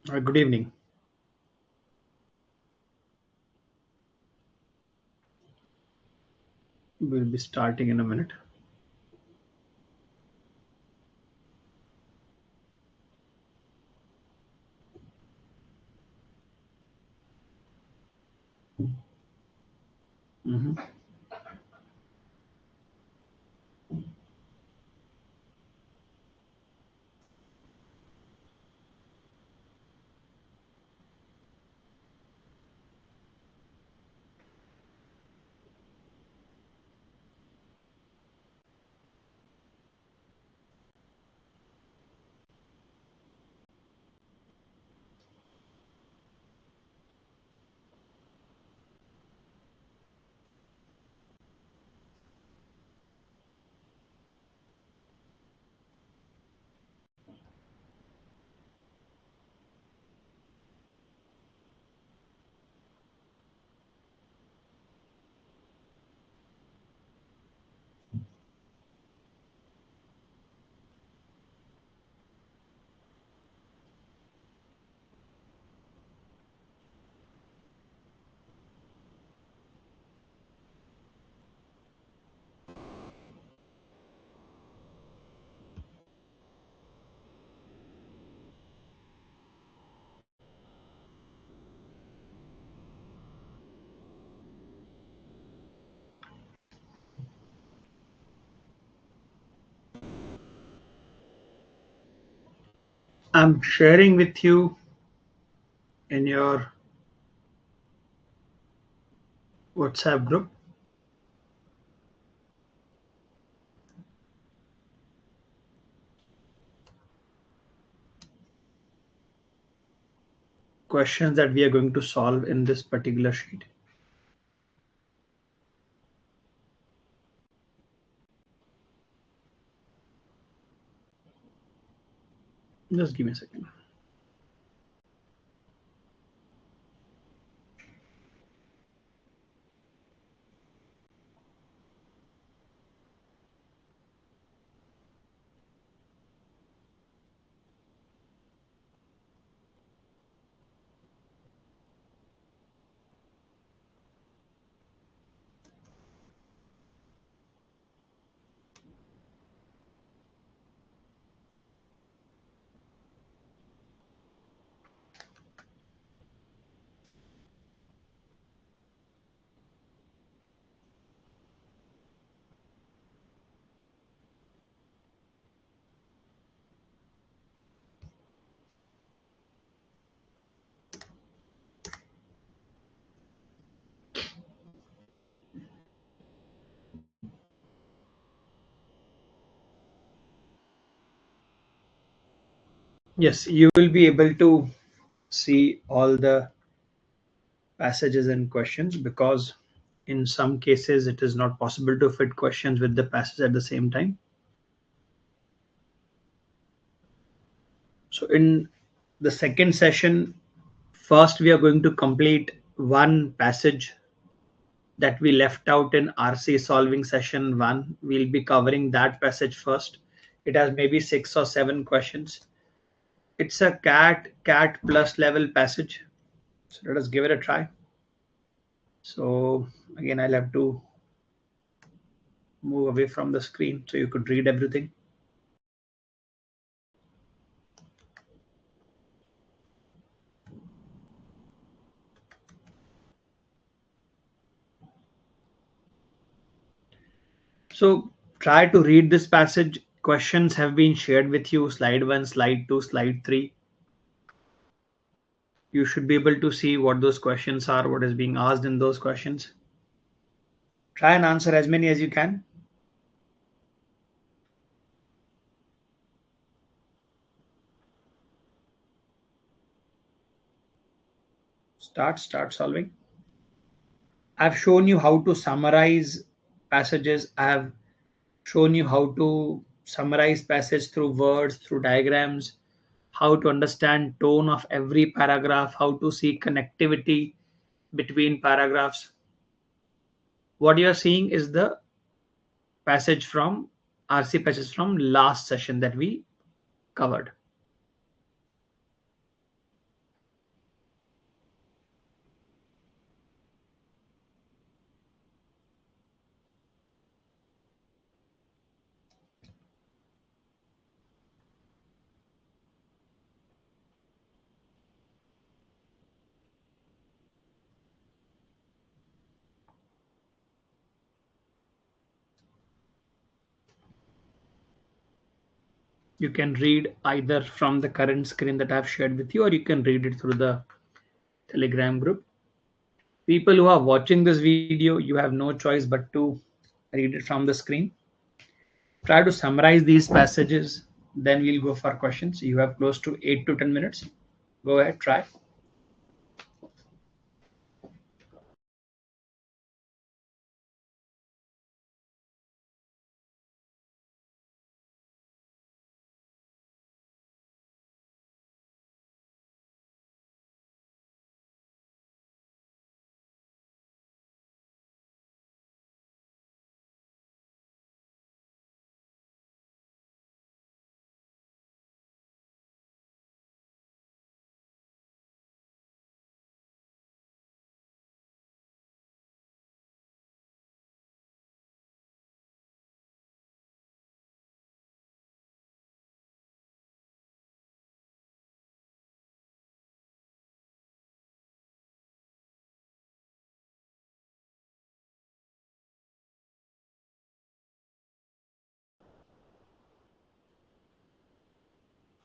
Good evening. We'll be starting in a minute. Mhm. I'm sharing with you in your WhatsApp group. Questions that we are going to solve in this particular sheet. Just give me a second. Yes, you will be able to see all the passages and questions because in some cases it is not possible to fit questions with the passage at the same time. So in the second session, first we are going to complete one passage that we left out in RC solving session 1. We'll be covering that passage first. It has maybe 6 or 7 questions. It's a cat plus level passage. So let us give it a try. So again, I'll have to move away from the screen so you could read everything. So try to read this passage. Questions have been shared with you, slide 1, slide 2, slide 3. You should be able to see what those questions are, what is being asked in those questions. Try and answer as many as you can. Start solving. I've shown you how to summarize passages. I have shown you how to summarize passage through words, through diagrams, how to understand tone of every paragraph, how to see connectivity between paragraphs. What you are seeing is the passage from RC passage from last session that we covered. You can read either from the current screen that I've shared with you, or you can read it through the Telegram group. People who are watching this video, you have no choice but to read it from the screen. Try to summarize these passages, then we'll go for questions. You have close to 8 to 10 minutes. Go ahead, try.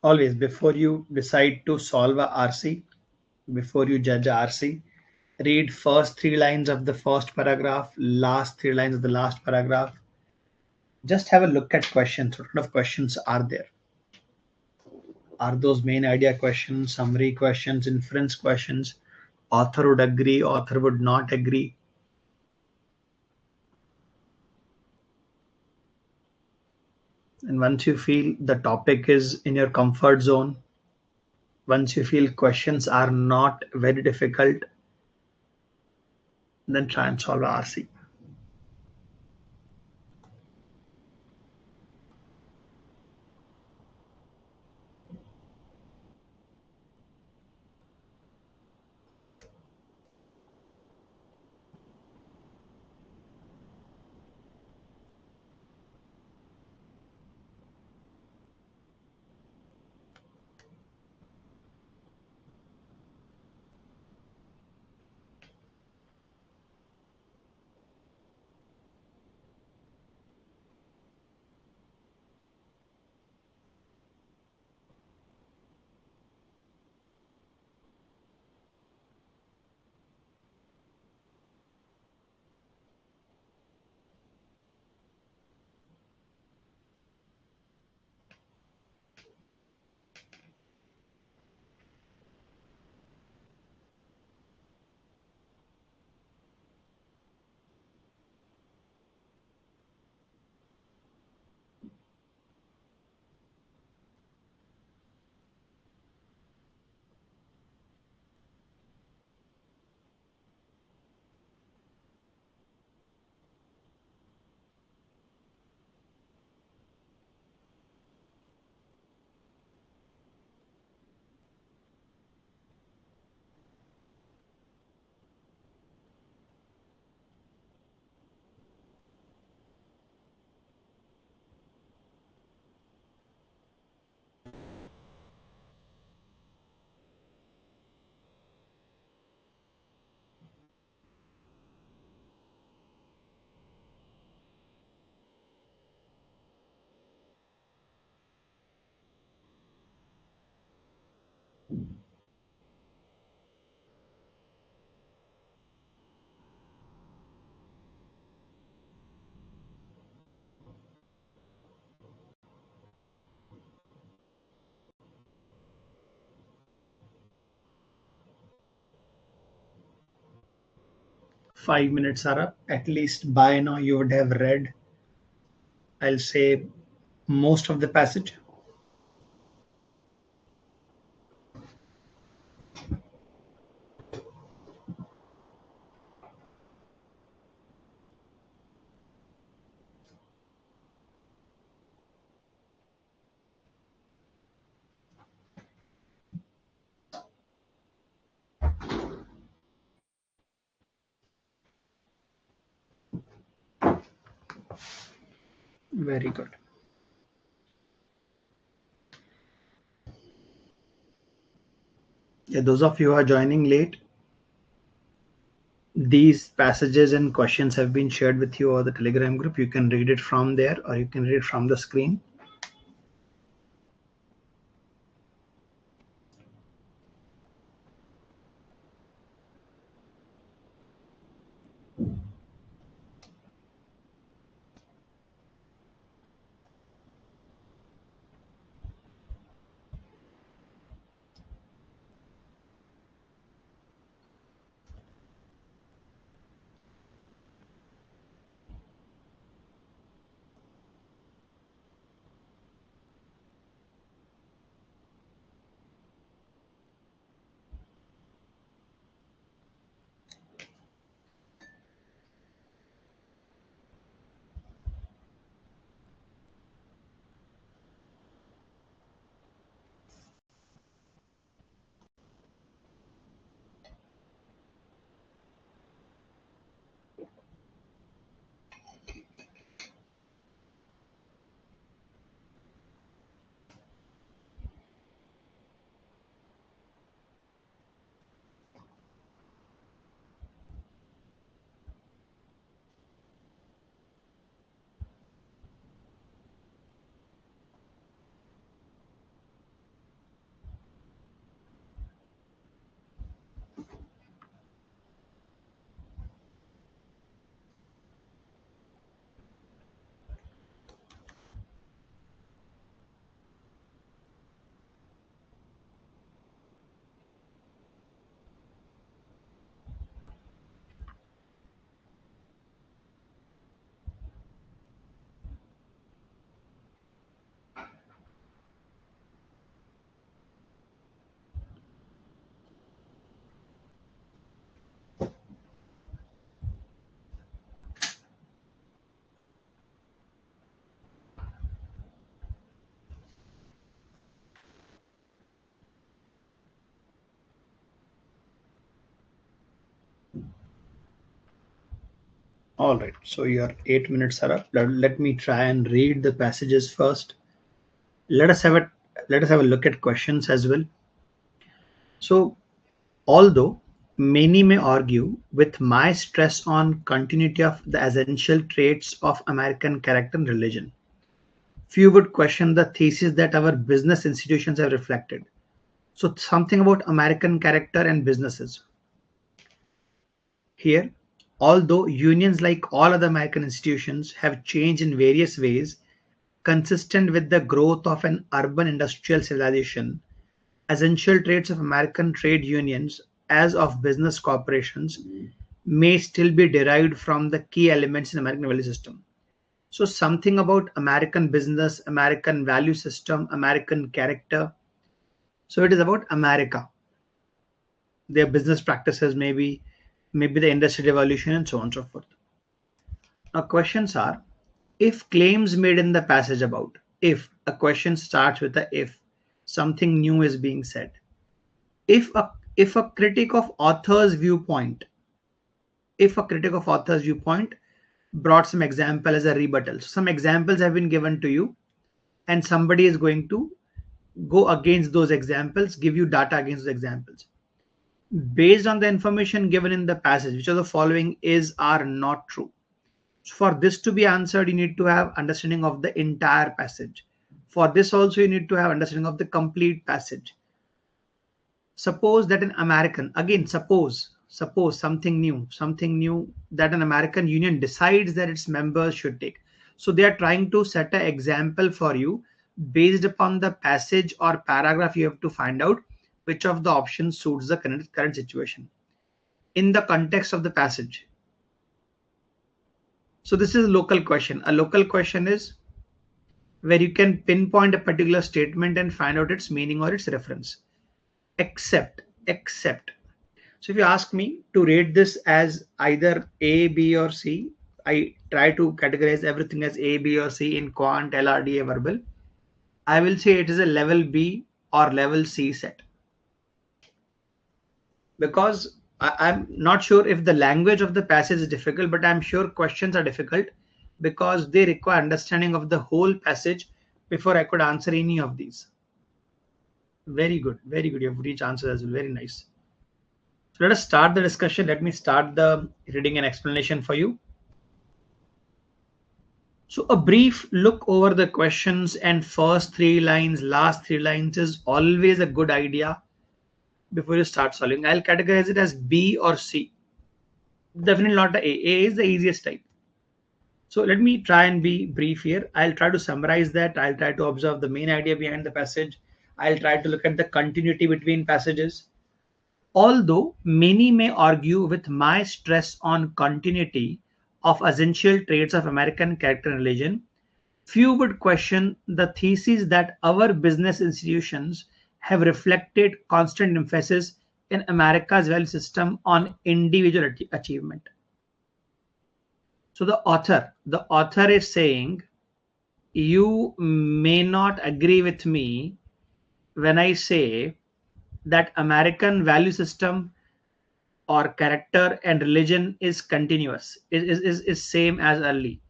Always, before you decide to solve a RC, before you judge a RC, read first 3 lines of the first paragraph, last 3 lines of the last paragraph. Just have a look at questions. What kind of questions are there? Are those main idea questions, summary questions, inference questions? Author would agree, author would not agree. And once you feel the topic is in your comfort zone, once you feel questions are not very difficult, then try and solve RC. Five minutes are up. At least by now you would have read, I'll say, most of the passage. Very good. Yeah, those of you who are joining late, these passages and questions have been shared with you over the Telegram group. You can read it from there, or you can read it from the screen. All right, so your 8 minutes are up. Let me try and read the passages first. Let us have a look at questions as well. So, although many may argue with my stress on continuity of the essential traits of American character and religion, few would question the thesis that our business institutions have reflected. So, something about American character and businesses. Here, although unions, like all other American institutions, have changed in various ways consistent with the growth of an urban industrial civilization, essential traits of American trade unions, as of business corporations, may still be derived from the key elements in American value system. So something about American business, American value system, American character. So it is about America, their business practices, maybe the industrial revolution, and so on and so forth. Now questions are, if claims made in the passage about, if a question starts with a if, something new is being said. If a critic of author's viewpoint, if a critic of author's viewpoint brought some example as a rebuttal. So some examples have been given to you, and somebody is going to go against those examples, give you data against those examples. Based on the information given in the passage, which of the following is or not true? So for this to be answered, you need to have understanding of the entire passage. For this also, you need to have understanding of the complete passage. Suppose that an American, again, suppose something new that an American union decides that its members should take. So they are trying to set an example for you. Based upon the passage or paragraph, you have to find out which of the options suits the current situation in the context of the passage. So this is a local question. A local question is where you can pinpoint a particular statement and find out its meaning or its reference. Except. So if you ask me to rate this as either A, B, or C, I try to categorize everything as A, B, or C in quant, LRDA, verbal. I will say it is a level B or level C set. Because I'm not sure if the language of the passage is difficult, but I'm sure questions are difficult because they require understanding of the whole passage before I could answer any of these. Very good. You have reached answers as well. Very nice. So let us start the discussion. Let me start the reading and explanation for you. So a brief look over the questions and first 3 lines, last 3 lines is always a good idea before you start solving. I'll categorize it as B or C. Definitely not the A. A is the easiest type. So let me try and be brief here. I'll try to summarize that. I'll try to observe the main idea behind the passage. I'll try to look at the continuity between passages. Although many may argue with my stress on continuity of essential traits of American character and religion, few would question the thesis that our business institutions have reflected constant emphasis in America's value system on individual achievement. So the author is saying, you may not agree with me when I say that American value system or character and religion is continuous, is same as early.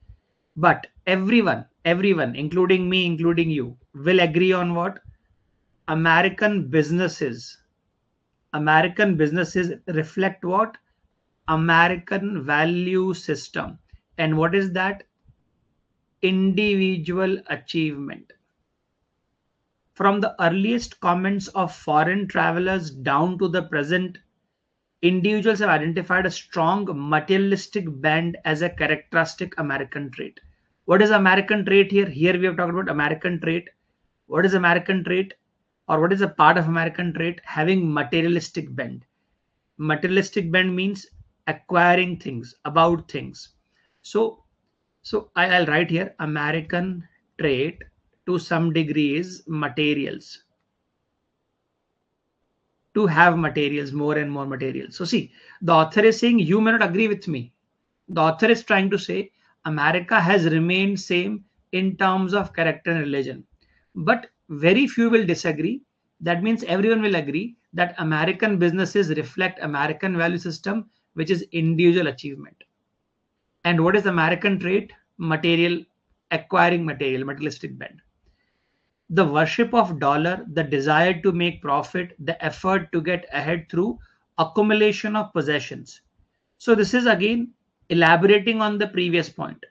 But everyone, including me, including you, will agree on what? American businesses reflect what? American value system. And what is that? Individual achievement. From the earliest comments of foreign travelers down to the present, individuals have identified a strong materialistic bend as a characteristic American trait. What is American trait here? Here we have talked about American trait. What is American trait? Or what is a part of American trait? Having materialistic bend. Materialistic bend means acquiring things, about things. So I'll write here American trait to some degree is materials. To have materials, more and more materials. So see, the author is saying you may not agree with me. The author is trying to say America has remained same in terms of character and religion. But very few will disagree. That means everyone will agree that American businesses reflect American value system, which is individual achievement. And what is American trait? Material, acquiring material, materialistic bent. The worship of dollar, the desire to make profit, the effort to get ahead through accumulation of possessions. So this is again elaborating on the previous point,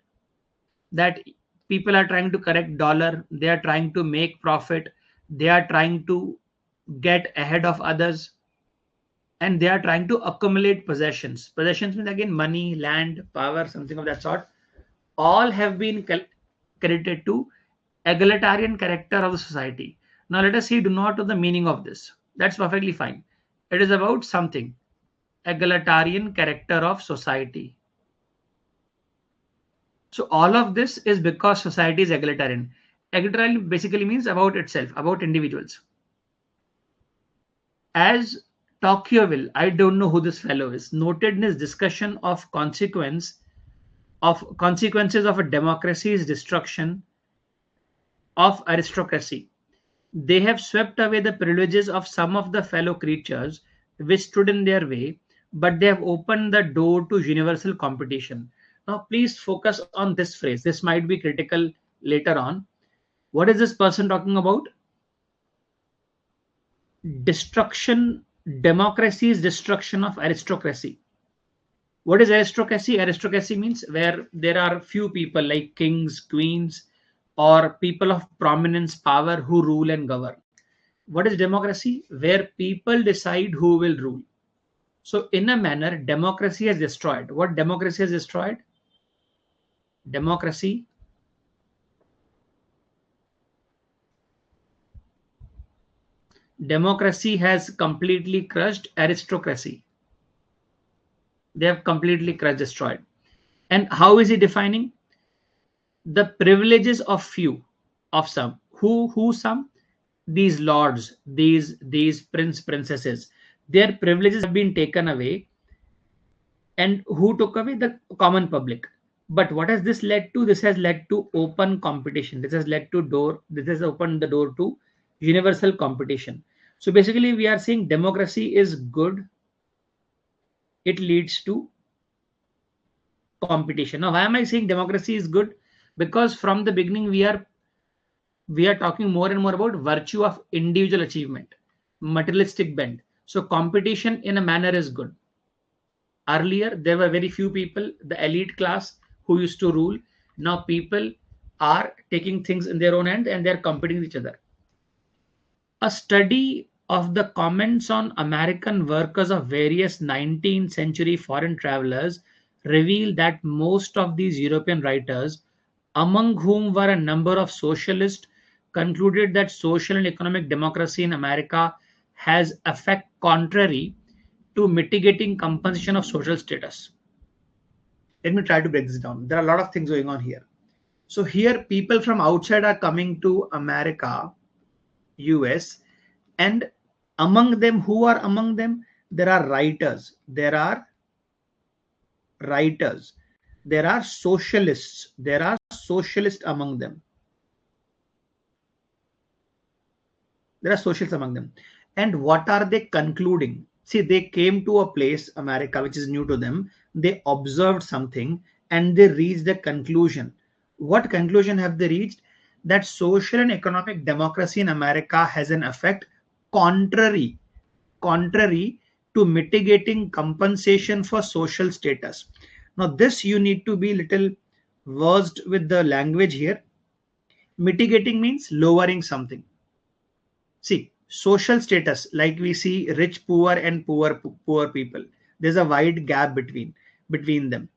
that people are trying to correct dollar, they are trying to make profit, they are trying to get ahead of others, and they are trying to accumulate possessions. Possessions means again money, land, power, something of that sort. All have been credited to egalitarian character of the society. Now let us see, do not know the meaning of this. That's perfectly fine. It is about something, egalitarian character of society. So all of this is because society is egalitarian. Egalitarian basically means about itself, about individuals. As Tocqueville, I don't know who this fellow is, noted in his discussion of consequences of a democracy's destruction of aristocracy. They have swept away the privileges of some of the fellow creatures which stood in their way, but they have opened the door to universal competition. Now, please focus on this phrase. This might be critical later on. What is this person talking about? Destruction, democracy's destruction of aristocracy. What is aristocracy? Aristocracy means where there are few people like kings, queens, or people of prominence, power who rule and govern. What is democracy? Where people decide who will rule. So, in a manner, democracy has destroyed. What democracy has destroyed? Democracy. Democracy has completely crushed aristocracy. They have completely crushed, destroyed. And how is he defining? The privileges of few, of some. Who some? These lords, these princesses. Their privileges have been taken away. And who took away? The common public. But what has this led to? This has led to open competition. This has opened the door to universal competition. So basically we are saying democracy is good. It leads to competition. Now, why am I saying democracy is good? Because from the beginning we are talking more and more about virtue of individual achievement, materialistic bent. So competition in a manner is good. Earlier there were very few people, the elite class, who used to rule. Now people are taking things in their own hands and they're competing with each other. A study of the comments on American workers of various 19th century foreign travelers revealed that most of these European writers, among whom were a number of socialists, concluded that social and economic democracy in America has effect contrary to mitigating compensation of social status. Let me try to break this down. There are a lot of things going on here. So here people from outside are coming to America, US, and among them, who are among them? There are writers, there are socialists, there are socialists among them. There are socialists among them. And what are they concluding? See, they came to a place, America, which is new to them. They observed something and they reached a conclusion. What conclusion have they reached? That social and economic democracy in America has an effect contrary to mitigating compensation for social status. Now, this you need to be little versed with the language here. Mitigating means lowering something. See, social status, like we see rich poor and poor people, there's a wide gap between them,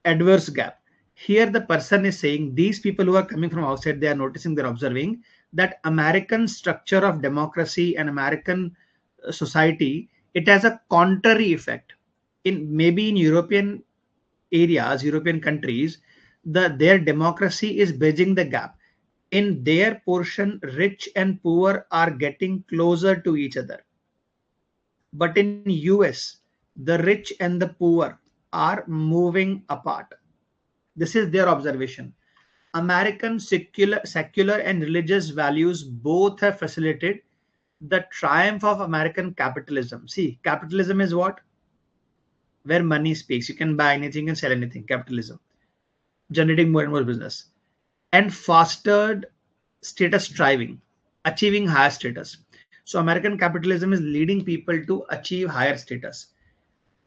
adverse gap. Here the person is saying these people who are coming from outside, they are noticing, they're observing that American structure of democracy and American society, it has a contrary effect. In European areas, European countries, their democracy is bridging the gap. In their portion, rich and poor are getting closer to each other. But in US, the rich and the poor are moving apart. This is their observation. American secular and religious values both have facilitated the triumph of American capitalism. See, capitalism is what? where money speaks. You can buy anything and sell anything. Capitalism, generating more and more business, and fostered status striving, achieving higher status. So American capitalism is leading people to achieve higher status.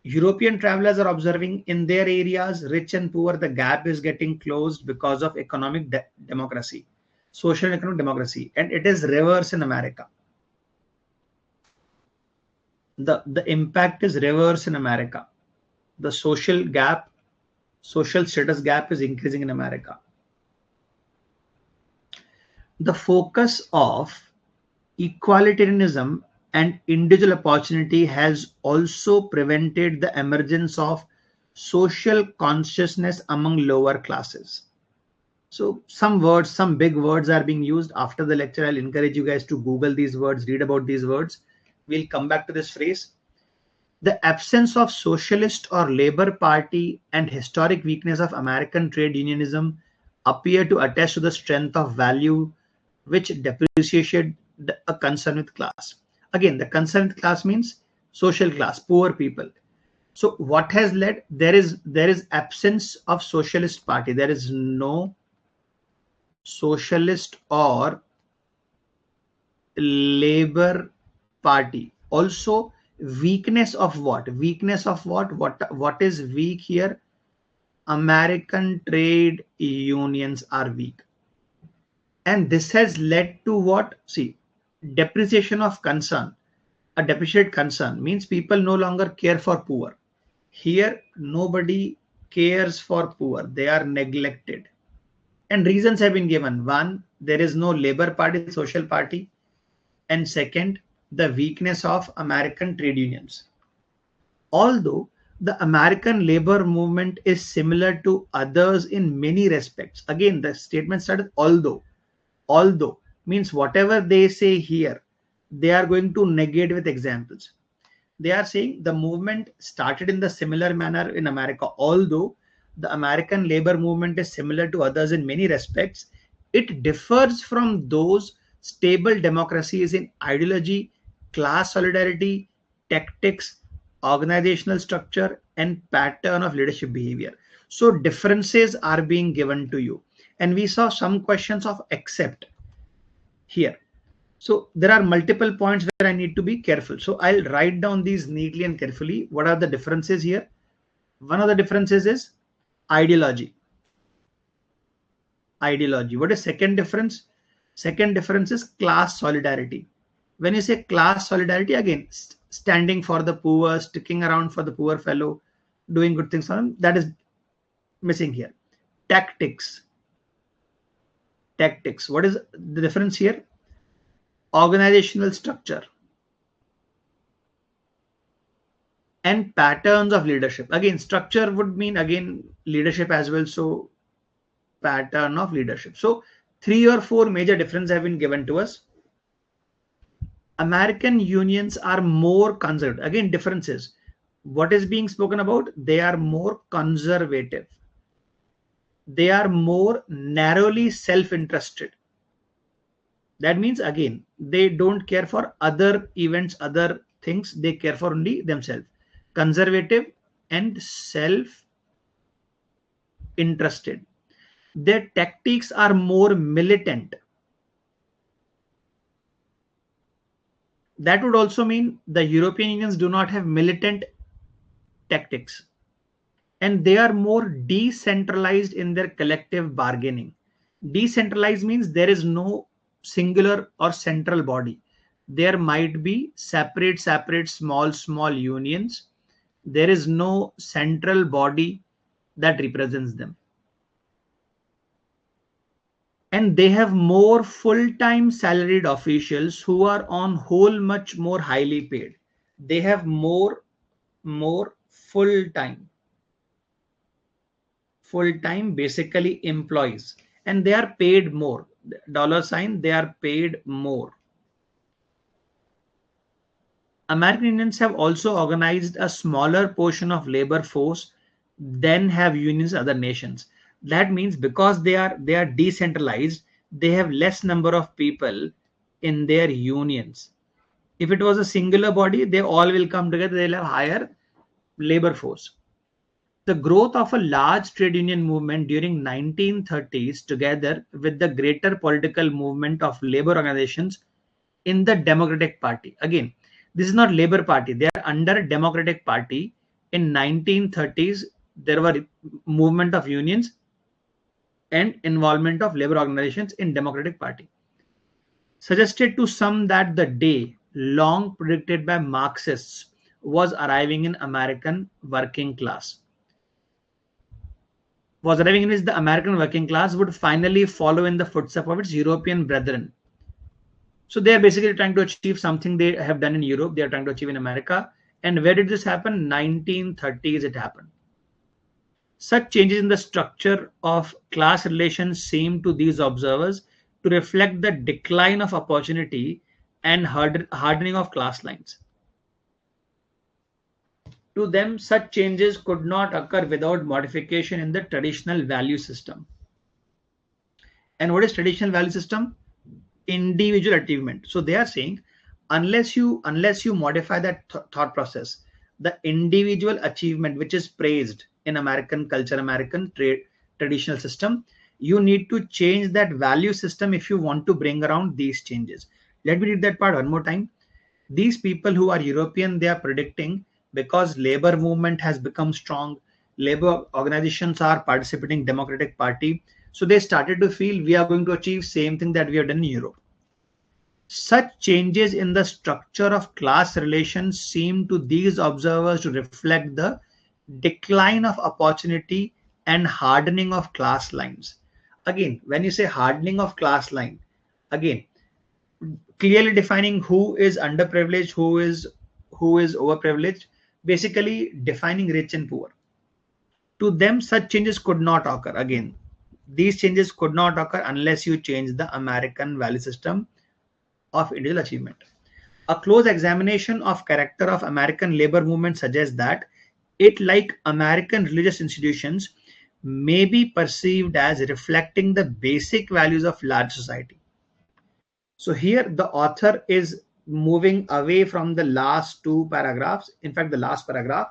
European travelers are observing in their areas, rich and poor, the gap is getting closed because of economic democracy, social and economic democracy, and it is reverse in America. The impact is reverse in America. The social gap, social status gap is increasing in America. The focus of equalitarianism and individual opportunity has also prevented the emergence of social consciousness among lower classes. So some words, some big words are being used. After the lecture, I'll encourage you guys to Google these words, read about these words. We'll come back to this phrase. The absence of socialist or labor party and historic weakness of American trade unionism appear to attest to the strength of value which depreciated a concern with class. Again, the concern with class means social class, poor people. So what has led? There is absence of socialist party. There is no socialist or labor party. Also, weakness of what? Weakness of what? What is weak here? American trade unions are weak. And this has led to what? See, depreciation of concern. A depreciated concern means people no longer care for poor. Here, nobody cares for poor. They are neglected. And reasons have been given. One, there is no labor party, social party. And second, the weakness of American trade unions. Although the American labor movement is similar to others in many respects. Again, the statement started although means whatever they say here, they are going to negate with examples. They are saying the movement started in the similar manner in America. Although the American labor movement is similar to others in many respects, it differs from those stable democracies in ideology, class solidarity, tactics, organizational structure, and pattern of leadership behavior. So differences are being given to you. And we saw some questions of accept here. So there are multiple points where I need to be careful. So I'll write down these neatly and carefully. What are the differences here? One of the differences is ideology. Ideology. What is second difference? Second difference is class solidarity. When you say class solidarity, again, standing for the poor, sticking around for the poor fellow, doing good things for them, that is missing here. Tactics. Tactics. What is the difference here? Organizational structure and patterns of leadership. Again, structure would mean again leadership as well. So pattern of leadership. So 3 or 4 major differences have been given to us. American unions are more conservative. Again, differences. What is being spoken about? They are more conservative. They are more narrowly self-interested. That means again, they don't care for other events, other things. They care for only themselves. Conservative and self-interested. Their tactics are more militant. That would also mean the European unions do not have militant tactics. And they are more decentralized in their collective bargaining. Decentralized means there is no singular or central body. There might be separate small unions. There is no central body that represents them. And they have more full-time salaried officials who are on whole much more highly paid. They have more full-time basically employees, and they are paid more. $sign, they are paid more. American unions have also organized a smaller portion of labor force than have unions in other nations. That means because they are decentralized, they have less number of people in their unions. If it was a singular body, they all will come together, they'll have higher labor force. The growth of a large trade union movement during 1930s together with the greater political movement of labor organizations in the Democratic Party. Again, this is not Labor Party. They are under Democratic Party. In 1930s, there were movement of unions and involvement of labor organizations in Democratic Party. Suggested to some that the day long predicted by Marxists was arriving in American working class. Was arriving in which the American working class would finally follow in the footsteps of its European brethren. So they are basically trying to achieve something they have done in Europe. They are trying to achieve in America. And where did this happen? 1930s it happened. Such changes in the structure of class relations seem to these observers to reflect the decline of opportunity and hardening of class lines. To them, such changes could not occur without modification in the traditional value system. And what is traditional value system? Individual achievement. So they are saying, unless you modify that thought process, the individual achievement which is praised in American culture, American traditional system, you need to change that value system if you want to bring around these changes. Let me read that part one more time. These people who are European, they are predicting, because labor movement has become strong, labor organizations are participating Democratic Party, so they started to feel we are going to achieve same thing that we have done in Europe. Such changes in the structure of class relations seem to these observers to reflect the decline of opportunity and hardening of class lines. Again, when you say hardening of class line, again, clearly defining who is underprivileged, who is overprivileged, basically defining rich and poor. To them, such changes could not occur. Again, these changes could not occur unless you change the American value system of individual achievement. A close examination of character of American labor movement suggests that it, like American religious institutions, may be perceived as reflecting the basic values of large society. So here the author is moving away from the last two paragraphs. In fact, the last paragraph,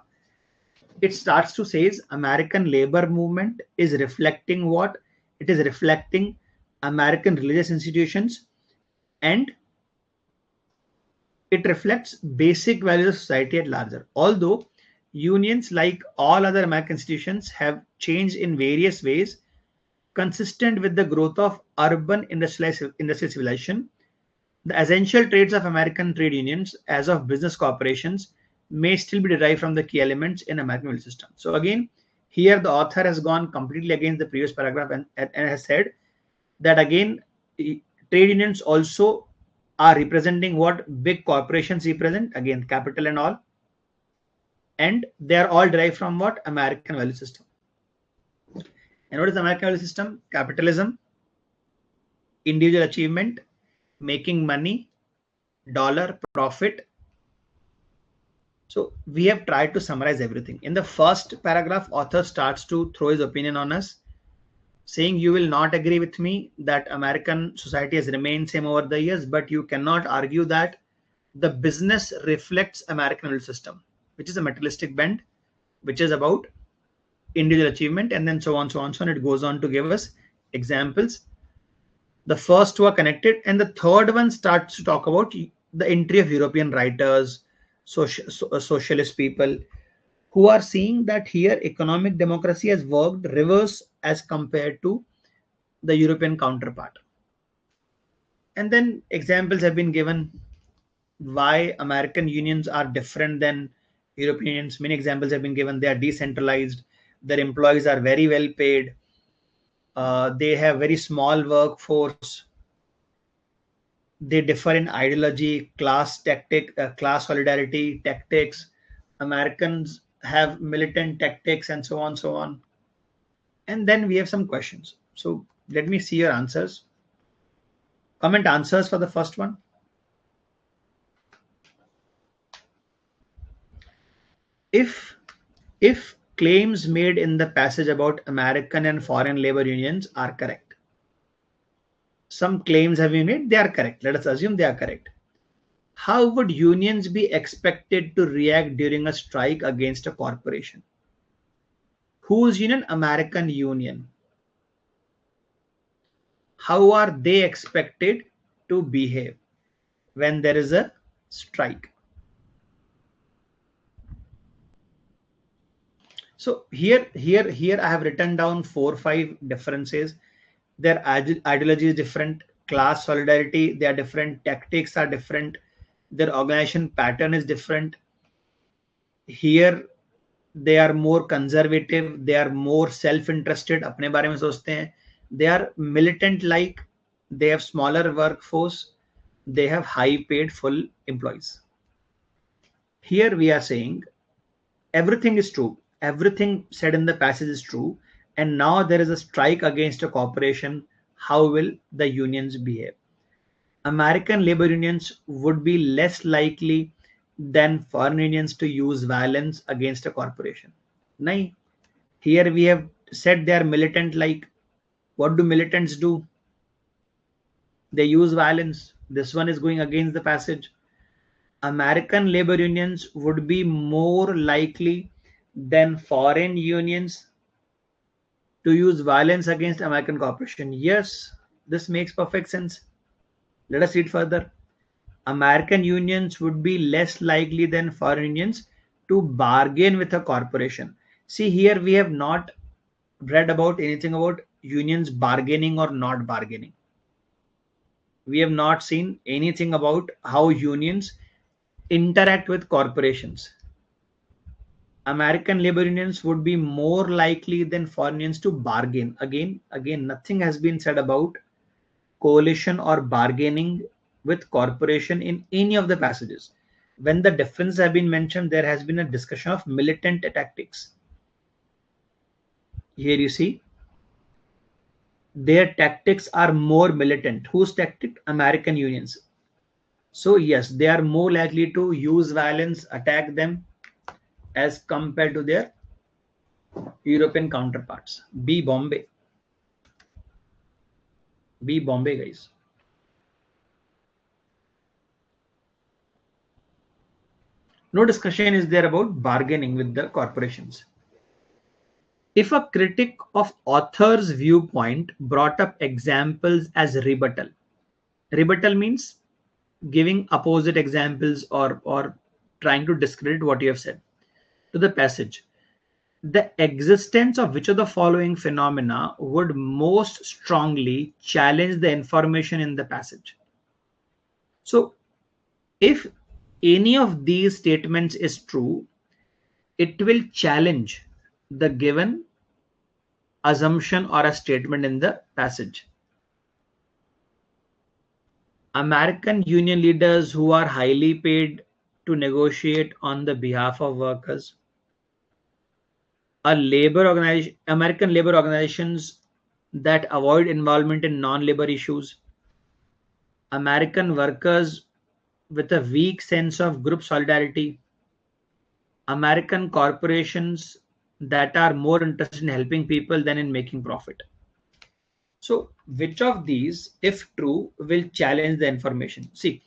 it starts to say American labor movement is reflecting what? It is reflecting American religious institutions, and it reflects basic values of society at larger. Although unions, like all other American institutions, have changed in various ways consistent with the growth of urban industrial civilization, the essential traits of American trade unions as of business corporations may still be derived from the key elements in American value system. So again, here the author has gone completely against the previous paragraph and has said that again, trade unions also are representing what big corporations represent, again, capital and all. And they are all derived from what? American value system. And what is the American value system? Capitalism, individual achievement, making money, dollar, profit. So we have tried to summarize everything. In the first paragraph, author starts to throw his opinion on us, saying you will not agree with me that American society has remained same over the years, but you cannot argue that the business reflects American value system, which is a materialistic bent, which is about individual achievement, and then so on, so on, so on. It goes on to give us examples. The first two are connected, and the third one starts to talk about the entry of European writers, socialist people, who are seeing that here economic democracy has worked reverse as compared to the European counterpart. And then examples have been given why American unions are different than European unions. Many examples have been given. They are decentralized. Their employees are very well paid. They have very small workforce. They differ in ideology, class solidarity tactics. Americans have militant tactics, and so on, so on. And then we have some questions. So let me see your answers. Comment answers for the first one. If claims made in the passage about American and foreign labor unions are correct, some claims have been made, they are correct. Let us assume they are correct. How would unions be expected to react during a strike against a corporation? Whose union? American Union. How are they expected to behave when there is a strike? So here I have written down 4 5 differences. Their ideology is different, class solidarity, they are different, tactics are different, their organization pattern is different. Here they are more conservative, they are more self-interested, अपने बारे में सोचते हैं. They are militant like, they have smaller workforce, they have high paid full employees. Here we are saying everything is true, everything said in the passage is true, and now there is a strike against a corporation. How will the unions behave? American labor unions would be less likely than foreign unions to use violence against a corporation. Nahi. Here we have said they are militant like. What do militants do? They use violence. This one is going against the passage. American labor unions would be more likely than foreign unions to use violence against American corporation. Yes, this makes perfect sense. Let us read further. American unions would be less likely than foreign unions to bargain with a corporation. See, here we have not read about anything about unions bargaining or not bargaining. We have not seen anything about how unions interact with corporations. American labor unions would be more likely than foreign unions to bargain. Again, nothing has been said about coalition or bargaining with corporation in any of the passages. When the differences have been mentioned, there has been a discussion of militant tactics. Here you see, their tactics are more militant. Whose tactic? American unions. So yes, they are more likely to use violence, attack them as compared to their European counterparts. B Bombay. B Bombay, guys. No discussion is there about bargaining with the corporations. If a critic of author's viewpoint brought up examples as rebuttal means giving opposite examples or trying to discredit what you have said to the passage, the existence of which of the following phenomena would most strongly challenge the information in the passage? So, if any of these statements is true, it will challenge the given assumption or a statement in the passage. American union leaders who are highly paid to negotiate on the behalf of workers. American labor organizations that avoid involvement in non-labor issues. American workers with a weak sense of group solidarity. American corporations that are more interested in helping people than in making profit. So which of these, if true, will challenge the information? See,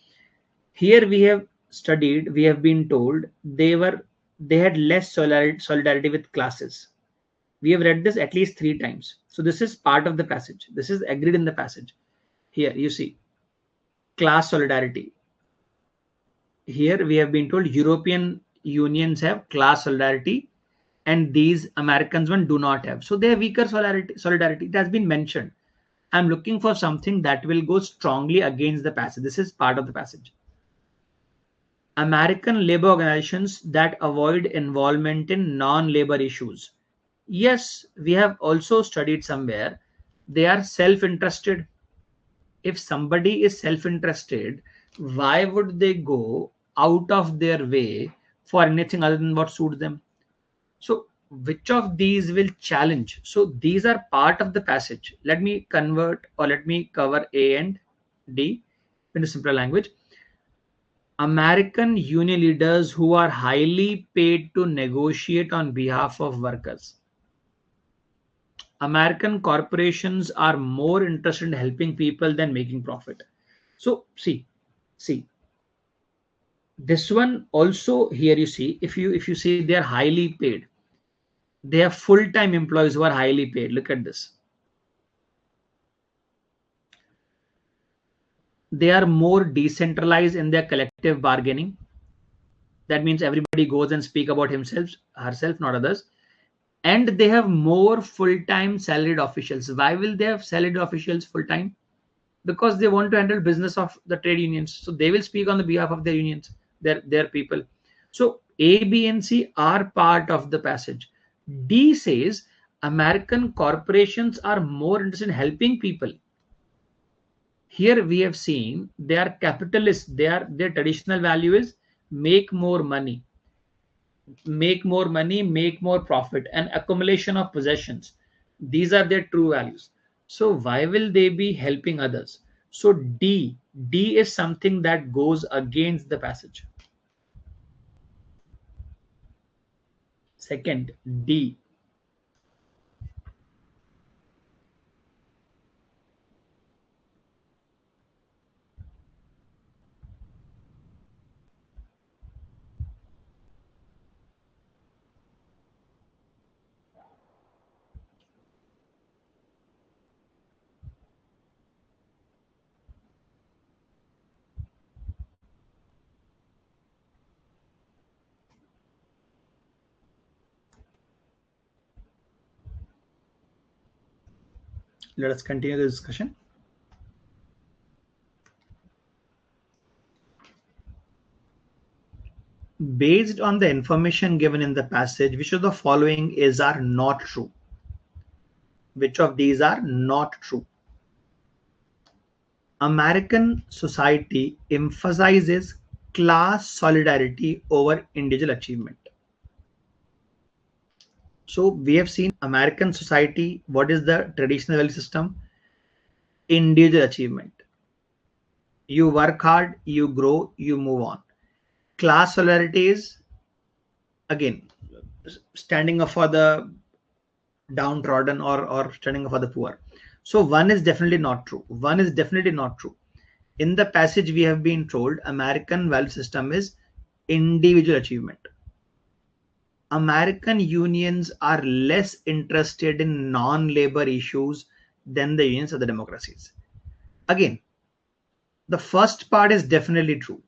here we have studied, we have been told they had less solidarity with classes. We have read this at least 3 times. So this is part of the passage. This is agreed in the passage. Here you see class solidarity. Here we have been told European unions have class solidarity and these Americans one do not have. So they have weaker solidarity. It has been mentioned. I'm looking for something that will go strongly against the passage. This is part of the passage. American labor organizations that avoid involvement in non-labor issues. Yes, we have also studied somewhere they are self-interested. If somebody is self-interested, why would they go out of their way for anything other than what suits them? So which of these will challenge? So these are part of the passage. Let me convert or let me cover A and D in a simpler language. American union leaders who are highly paid to negotiate on behalf of workers. American corporations are more interested in helping people than making profit. So see, This one also, here you see, if you see, they are highly paid. They have full-time employees who are highly paid. Look at this. They are more decentralized in their collective bargaining. That means everybody goes and speak about himself, herself, not others. And they have more full-time salaried officials. Why will they have salaried officials full-time? Because they want to handle business of the trade unions. So they will speak on the behalf of their unions, their people. So A, B, and C are part of the passage. D says American corporations are more interested in helping people. Here we have seen they are capitalists. Their traditional value is make more money, make more profit, and accumulation of possessions. These are their true values. So why will they be helping others? So D is something that goes against the passage. Second, D. Let us continue the discussion. Based on the information given in the passage, which of the following is are not true? Which of these are not true? American society emphasizes class solidarity over individual achievement. So we have seen American society, what is the traditional value system? Individual achievement. You work hard, you grow, you move on. Class solidarity is, again, standing up for the downtrodden, or standing up for the poor. So one is definitely not true. One is definitely not true. In the passage, we have been told American value system is individual achievement. American unions are less interested in non-labor issues than the unions of the democracies. Again, the first part is definitely true.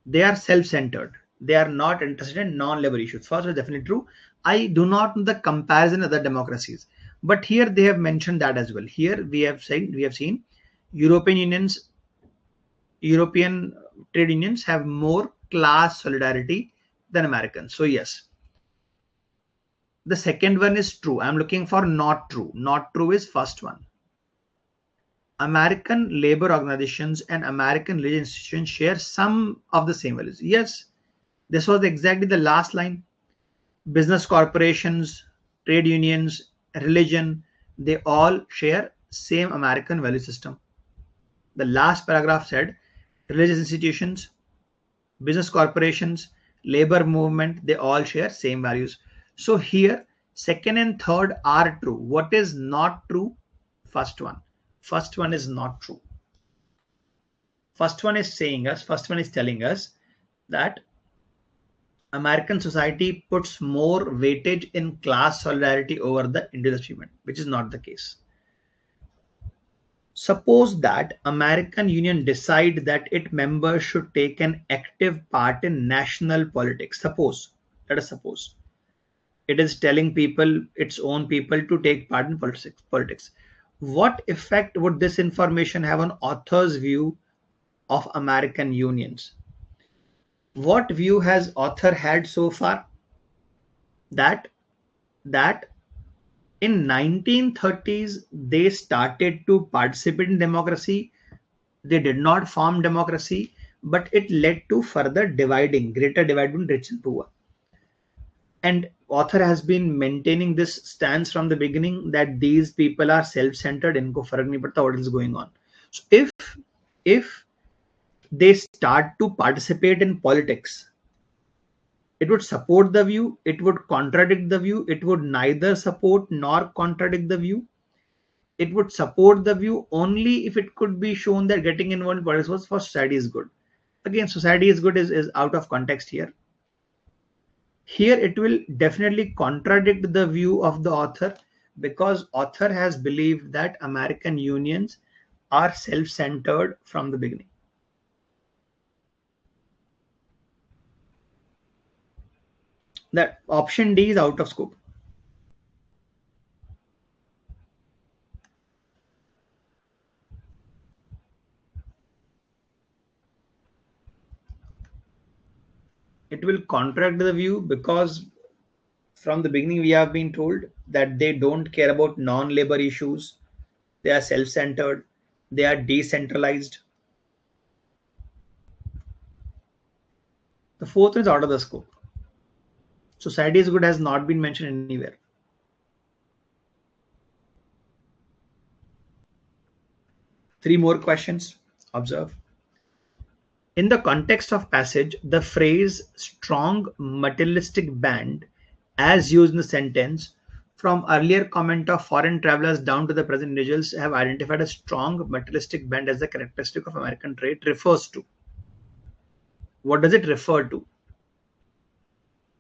They are self-centered. They are not interested in non-labor issues. First is definitely true. I do not know the comparison of the democracies, but here they have mentioned that as well. Here we have seen European unions, European trade unions have more class solidarity than Americans. So yes, the second one is true. I'm looking for not true. Not true is first one. American labor organizations and American religious institutions share some of the same values. Yes, this was exactly the last line. Business corporations, trade unions, religion, they all share same American value system. The last paragraph said religious institutions, business corporations, labor movement, they all share same values. So here, second and third are true. What is not true? First one. First one is not true. First one is telling us that American society puts more weightage in class solidarity over the individual achievement, which is not the case. Suppose that American Union decide that its members should take an active part in national politics. Let us suppose, it is telling people, its own people, to take part in politics. What effect would this information have on author's view of American unions? What view has author had so far? That that in 1930s they started to participate in democracy. They did not form democracy, but it led to further greater divide between rich and poor. And author has been maintaining this stance from the beginning, that these people are self-centered, इनको फर्क नहीं पड़ता what is going on. So if they start to participate in politics, it would support the view, it would contradict the view, it would neither support nor contradict the view. It would support the view only if it could be shown that getting involved in politics was for society is good. Again, society is good is out of context here. Here it will definitely contradict the view of the author, because author has believed that American unions are self-centered from the beginning. That option D is out of scope. It will contradict the view because from the beginning we have been told that they don't care about non-labor issues, they are self-centered, they are decentralized. The fourth is out of the scope. Society is good has not been mentioned anywhere. Three more questions. Observe. In the context of passage, the phrase strong materialistic band, as used in the sentence, from earlier comment of foreign travelers down to the present individuals have identified a strong materialistic band as the characteristic of American trade, refers to. What does it refer to?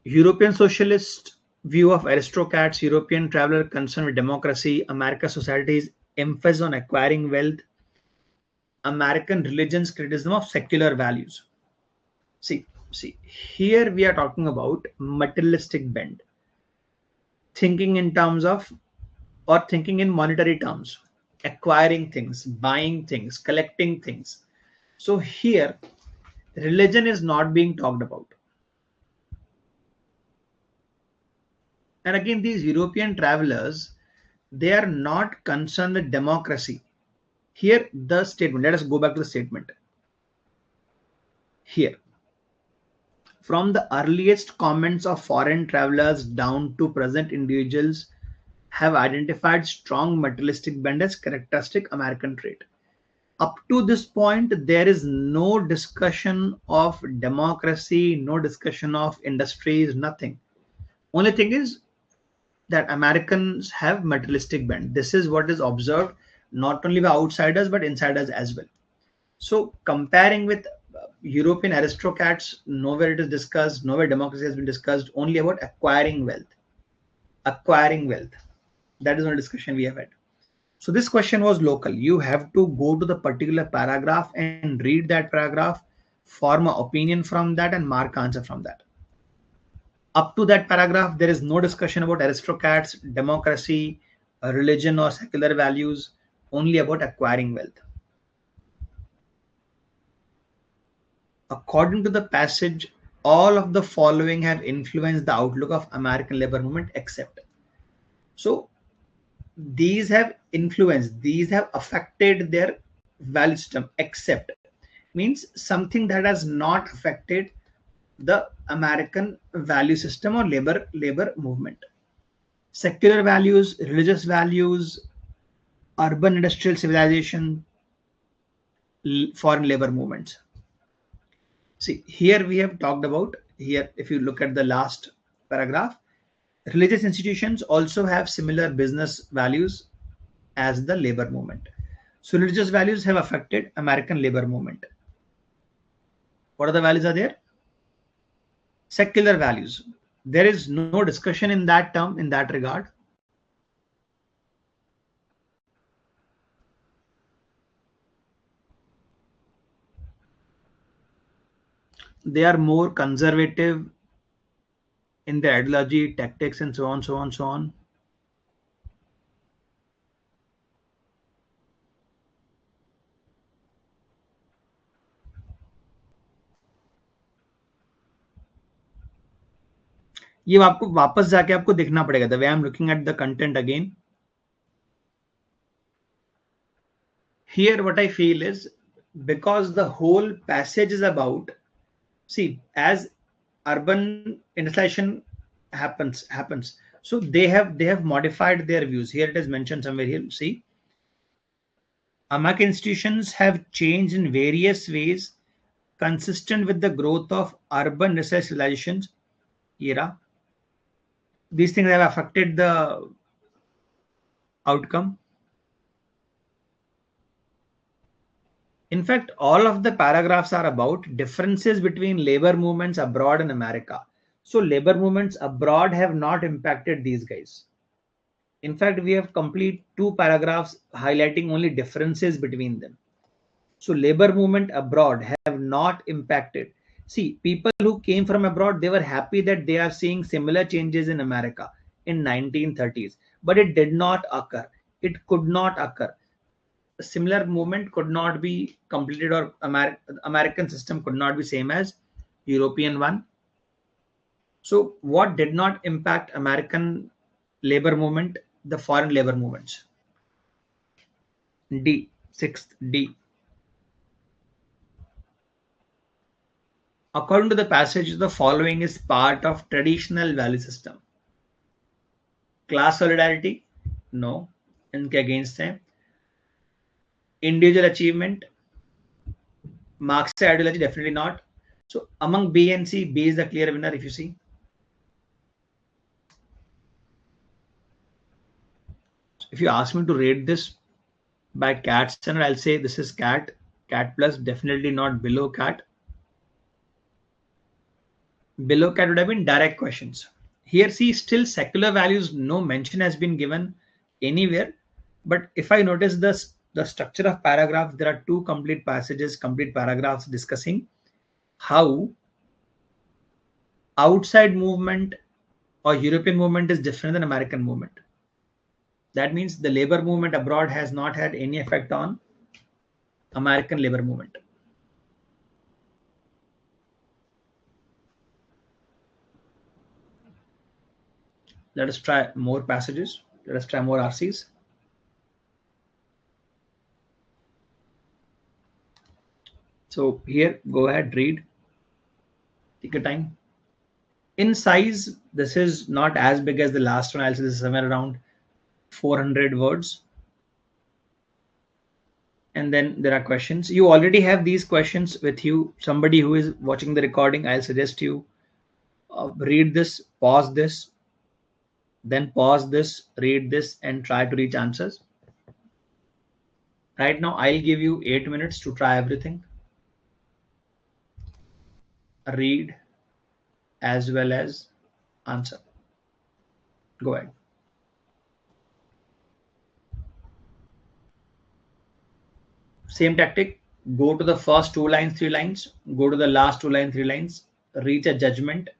European socialist view of aristocrats, European traveler concerned with democracy, American society's emphasis on acquiring wealth, American religion's criticism of secular values. See, here we are talking about materialistic bend, thinking in terms of or thinking in monetary terms, acquiring things, buying things, collecting things. So here, religion is not being talked about. And again, these European travelers, they are not concerned with democracy. Here, the statement, let us go back to the statement. Here, from the earliest comments of foreign travelers down to present individuals have identified strong materialistic bend as characteristic American trait. Up to this point, there is no discussion of democracy, no discussion of industries, nothing. Only thing is that Americans have materialistic bend. This is what is observed not only by outsiders but insiders as well. So comparing with European aristocrats, nowhere it is discussed, nowhere democracy has been discussed, only about acquiring wealth. Acquiring wealth. That is one discussion we have had. So this question was local. You have to go to the particular paragraph and read that paragraph, form an opinion from that and mark answer from that. Up to that paragraph, there is no discussion about aristocrats, democracy, religion or secular values, only about acquiring wealth. According to the passage, all of the following have influenced the outlook of American labor movement except. So these have influenced, these have affected their value system, except means something that has not affected the American value system or labor movement. Secular values, religious values, urban industrial civilization, foreign labor movements. See, here we have talked about, here if you look at the last paragraph, religious institutions also have similar business values as the labor movement. So religious values have affected American labor movement. What are the values are there? Secular values. There is no discussion in that term, in that regard. They are more conservative in their ideology, tactics, and so on, so on, so on. ये आपको वापस जाके आपको देखना पड़ेगा. The way I'm looking at the content again. Here what I feel is, because the whole passage is about, see, as urban industrialization happens, so they have modified their views. Here it is mentioned somewhere here. See, American institutions have changed in various ways consistent with the growth of urban industrial civilizations era. These things have affected the outcome. In fact, all of the paragraphs are about differences between labor movements abroad and America. So labor movements abroad have not impacted these guys. In fact, we have complete two paragraphs highlighting only differences between them. So labor movement abroad have not impacted. See, people who came from abroad, they were happy that they are seeing similar changes in America in 1930s, but it did not occur. It could not occur. A similar movement could not be completed, or American system could not be same as European one. So what did not impact American labor movement? The foreign labor movements. D, sixth D. According to the passage, the following is part of traditional value system. Class solidarity? No. इनके against हैं. Individual achievement? Marxist ideology? Definitely not. So among B and C, B is the clear winner if you see. If you ask me to rate this by cat standard, I'll say this is cat, cat plus, definitely not below cat. Below cat would have been direct questions. Here, see, still secular values, no mention has been given anywhere. But if I notice the structure of paragraph, there are two complete passages, complete paragraphs discussing how outside movement or European movement is different than American movement. That means the labor movement abroad has not had any effect on American labor movement. Let us try more passages. Let us try more RCs. So here, go ahead, read. Take your time. In size, this is not as big as the last one. I'll say this is somewhere around 400 words. And then there are questions. You already have these questions with you. Somebody who is watching the recording, I'll suggest you read this, pause this, then pause this, read this, and try to reach answers. Right now, I'll give you 8 minutes to try everything. Read as well as answer. Go ahead. Same tactic. Go to the first two lines, three lines. Go to the last two lines, three lines. Reach a judgment.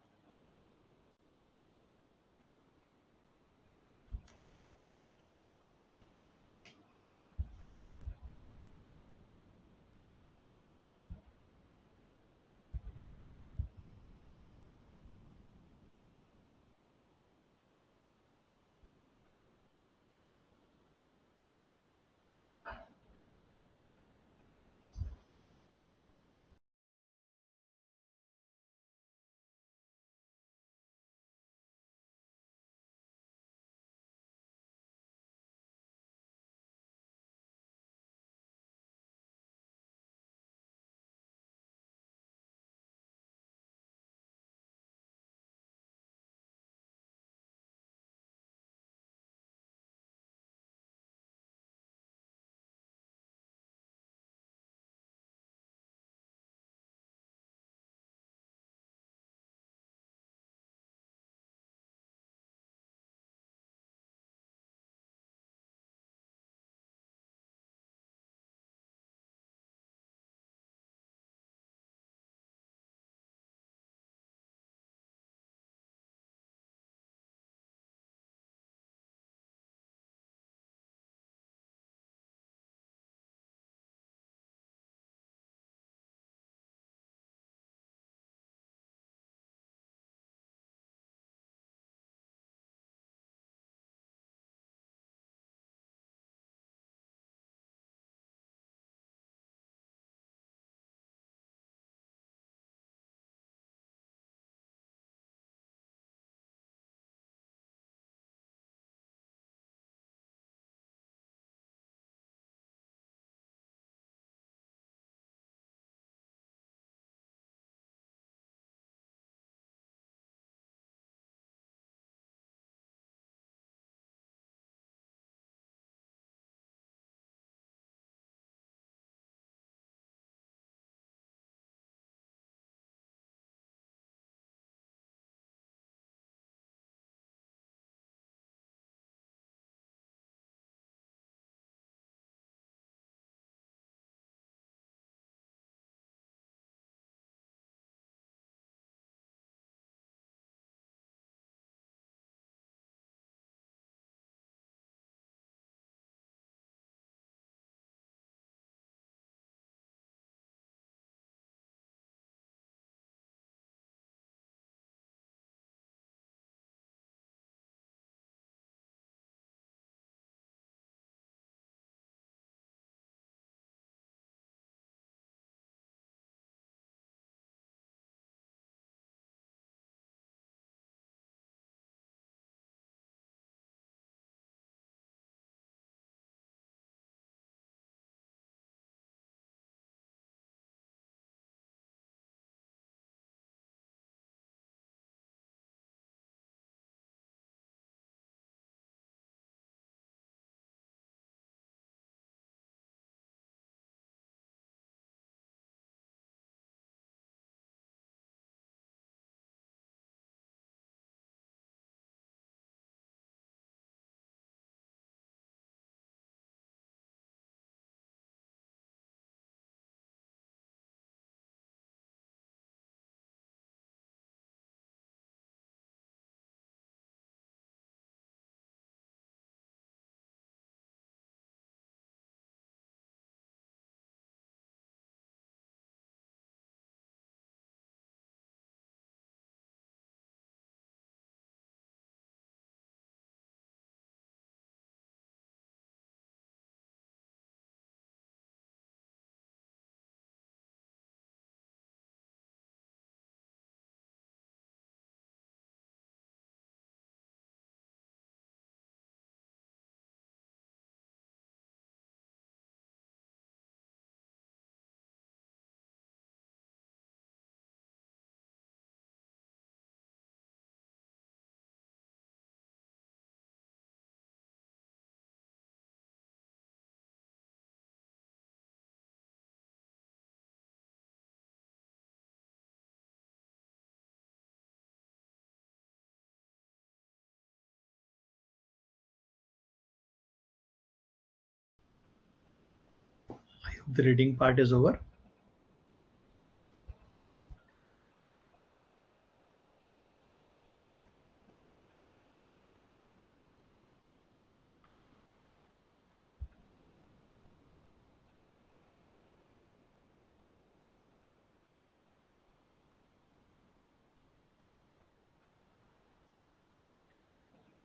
The reading part is over.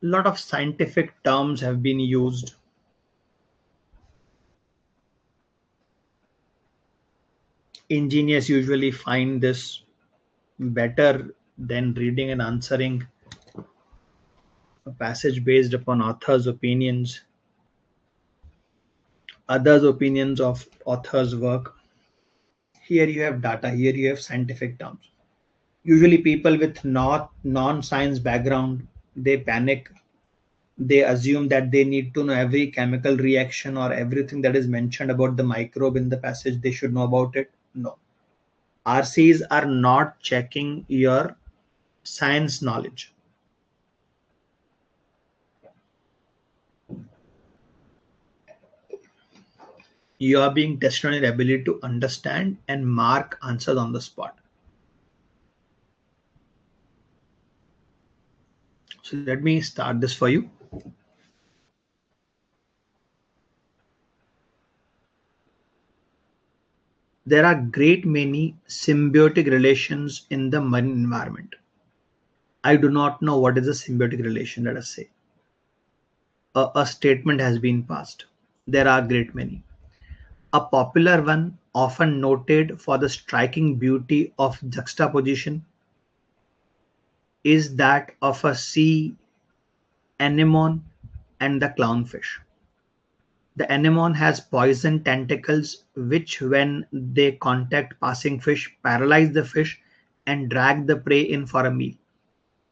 A lot of scientific terms have been used. Engineers usually find this better than reading and answering a passage based upon author's opinions, others' opinions of author's work. Here you have data, here you have scientific terms. Usually people with not non-science background, they panic. They assume that they need to know every chemical reaction or everything that is mentioned about the microbe in the passage. They should know about it. No. RCs are not checking your science knowledge. You are being tested on your ability to understand and mark answers on the spot. So let me start this for you. There are great many symbiotic relations in the marine environment. I do not know what is a symbiotic relation, let us say. A statement has been passed. There are great many. A popular one, often noted for the striking beauty of juxtaposition, is that of a sea anemone and the clownfish. The anemone has poison tentacles which, when they contact passing fish, paralyze the fish and drag the prey in for a meal.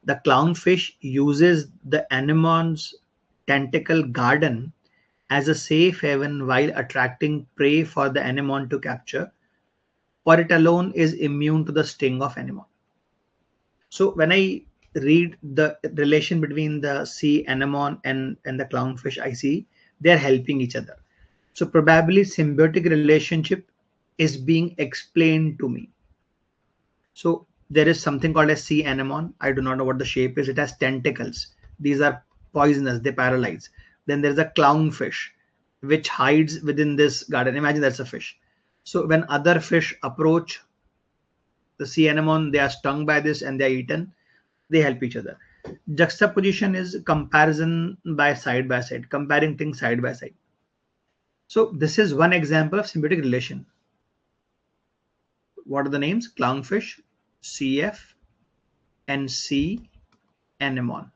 The clownfish uses the anemone's tentacle garden as a safe haven while attracting prey for the anemone to capture, for it alone is immune to the sting of anemone. So when I read the relation between the sea anemone and the clownfish, I see they're helping each other. So probably symbiotic relationship is being explained to me. So there is something called a sea anemone. I do not know what the shape is. It has tentacles. These are poisonous. They paralyze. Then there's a clownfish, which hides within this garden. Imagine that's a fish. So when other fish approach the sea anemone, they are stung by this and they are eaten. They help each other. Juxtaposition is comparison by side, comparing things side by side. So this is one example of symbiotic relation. What are the names? Clownfish, CF, and sea anemone.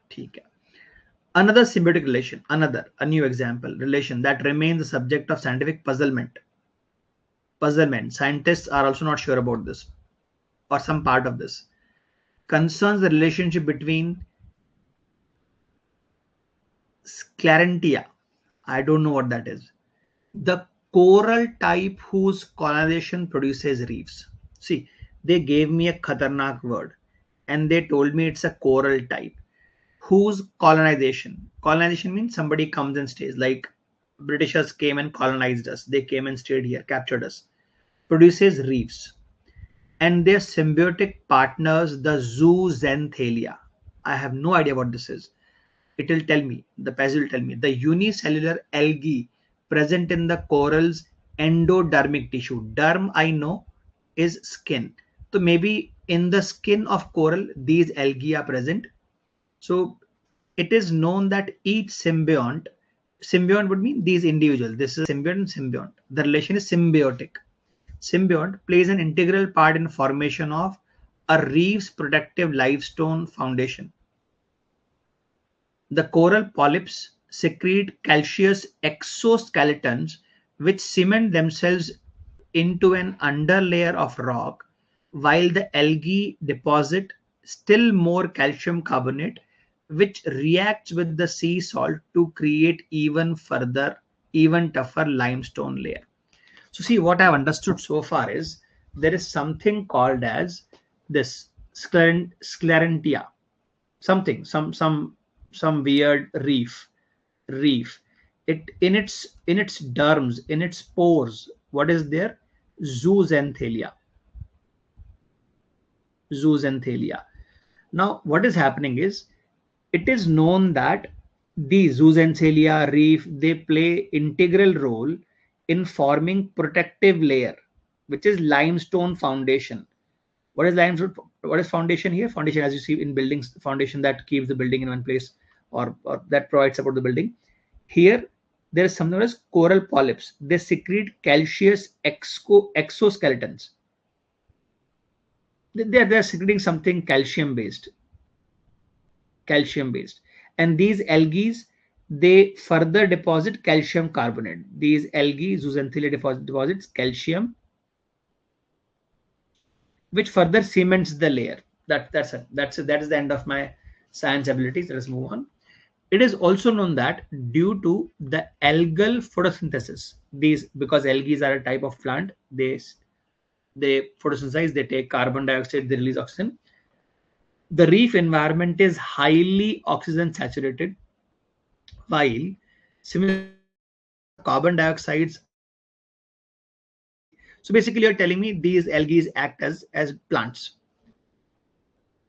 Another symbiotic relation, a new example, relation that remains the subject of scientific puzzlement. Scientists are also not sure about this, or some part of this. Concerns the relationship between Sclerantia. I don't know what that is. The coral type whose colonization produces reefs. See, they gave me a khatarnak word and they told me it's a coral type whose colonization means somebody comes and stays, like Britishers came and colonized us, they came and stayed here, captured us, produces reefs, and their symbiotic partners, the zooxanthelia. I have no idea what this is. It will tell me, the passage will tell me, the unicellular algae present in the coral's endodermic tissue. Derm, I know, is skin. So maybe in the skin of coral, these algae are present. So it is known that each symbiont would mean these individuals. This is symbiont and symbiont. The relation is symbiotic. Symbiont plays an integral part in formation of a reef's protective limestone foundation. The coral polyps secrete calcareous exoskeletons which cement themselves into an underlayer of rock, while the algae deposit still more calcium carbonate, which reacts with the sea salt to create even tougher limestone layer. So see, what I've understood so far is there is something called as this sclerantia, something, some weird reef. It in its derms, in its pores, What is there? Zooxanthellae. Zooxanthellae. Now, what is happening is, it is known that the zooxanthellae reef, they play integral role in forming protective layer, which is limestone foundation. What is limestone? What is foundation here? Foundation, as you see in buildings, foundation that keeps the building in one place, or that provides support the building. Here, there is something known as coral polyps. They secrete calcareous exoskeletons. They are secreting something calcium based, and these algae, they further deposit calcium carbonate. These algae, zooxanthellae, deposits calcium, which further cements the layer. That is the end of my science abilities. Let us move on. It is also known that due to the algal photosynthesis, these, because algae are a type of plant, they photosynthesize, they take carbon dioxide, they release oxygen. The reef environment is highly oxygen saturated, while similar carbon dioxides are low. So basically, you're telling me these algae act as plants.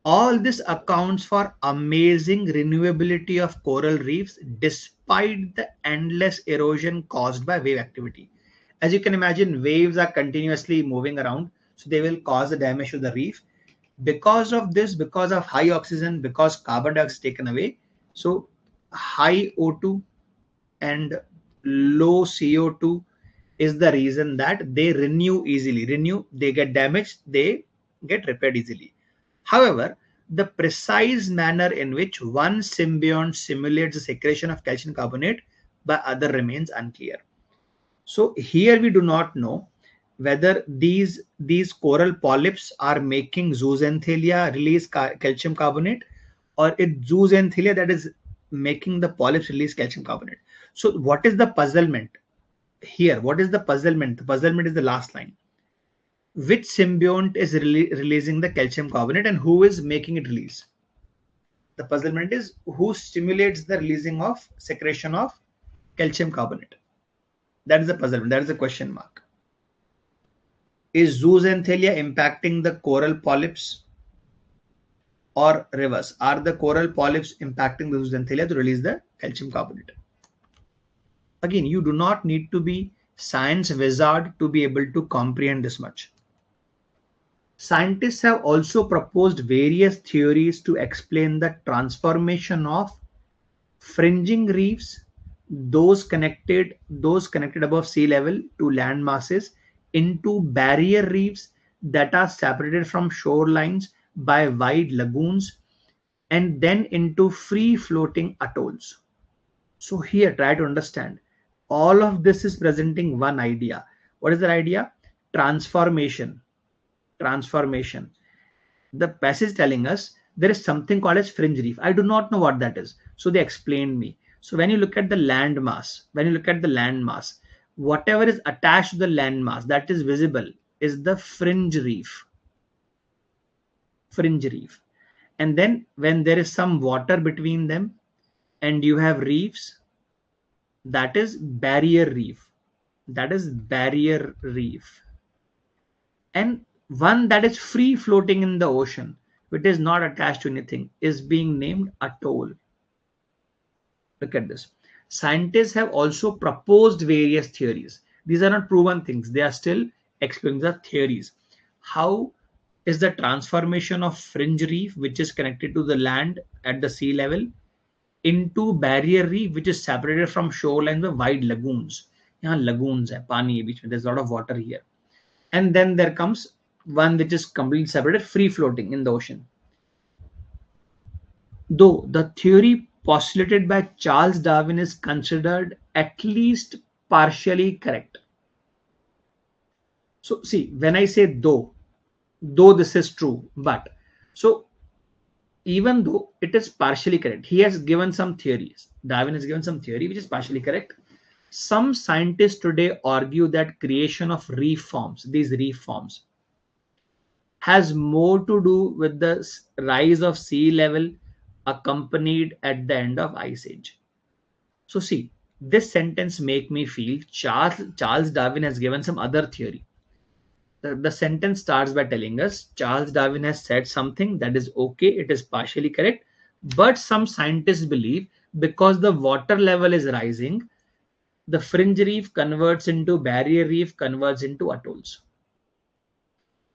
All this accounts for amazing renewability of coral reefs despite the endless erosion caused by wave activity. As you can imagine, waves are continuously moving around, so they will cause the damage to the reef. Because of this, because of high oxygen, because carbon dioxide is taken away, so high O2 and low CO2 is the reason that they renew easily. They get damaged, they get repaired easily. However, the precise manner in which one symbiont simulates the secretion of calcium carbonate by other remains unclear. So here we do not know whether these coral polyps are making zooxanthellae release calcium carbonate, or it's zooxanthellae that is making the polyps release calcium carbonate. So what is the puzzlement here? What is the puzzlement? The puzzlement is the last line. Which symbiont is releasing the calcium carbonate, and who is making it release? The puzzlement is who stimulates the releasing of secretion of calcium carbonate. That is the puzzlement. That is the question mark. Is zooxanthellae impacting the coral polyps, or reverse? Are the coral polyps impacting the zooxanthellae to release the calcium carbonate? Again, you do not need to be science wizard to be able to comprehend this much. Scientists have also proposed various theories to explain the transformation of fringing reefs, those connected above sea level to land masses, into barrier reefs that are separated from shorelines by wide lagoons, and then into free floating atolls. So here, try to understand. All of this is presenting one idea. What is that idea? Transformation. The passage telling us there is something called as fringe reef. I do not know what that is. So they explained me. So when you look at the landmass, whatever is attached to the landmass that is visible is the fringe reef. And then when there is some water between them and you have reefs, that is barrier reef. And one that is free floating in the ocean, which is not attached to anything, is being named atoll. Look at this. Scientists have also proposed various theories. These are not proven things. They are still exploring the theories. How is the transformation of fringe reef, which is connected to the land at the sea level, into barrier reef, which is separated from shorelines by wide lagoons? Lagoons hai, pani, which there's a lot of water here. And then there comes one which is completely separated, free floating in the ocean. Though the theory postulated by Charles Darwin is considered at least partially correct. So see, when I say though this is true, but so even though it is partially correct, he has given some theories. Darwin has given some theory which is partially correct. Some scientists today argue that creation of these reef forms, has more to do with the rise of sea level accompanied at the end of ice age. So see, This sentence make me feel Charles Darwin has given some other theory. The sentence starts by telling us Charles Darwin has said something that is okay, it is partially correct, but some scientists believe because the water level is rising, the fringe reef converts into barrier reef, converts into atolls.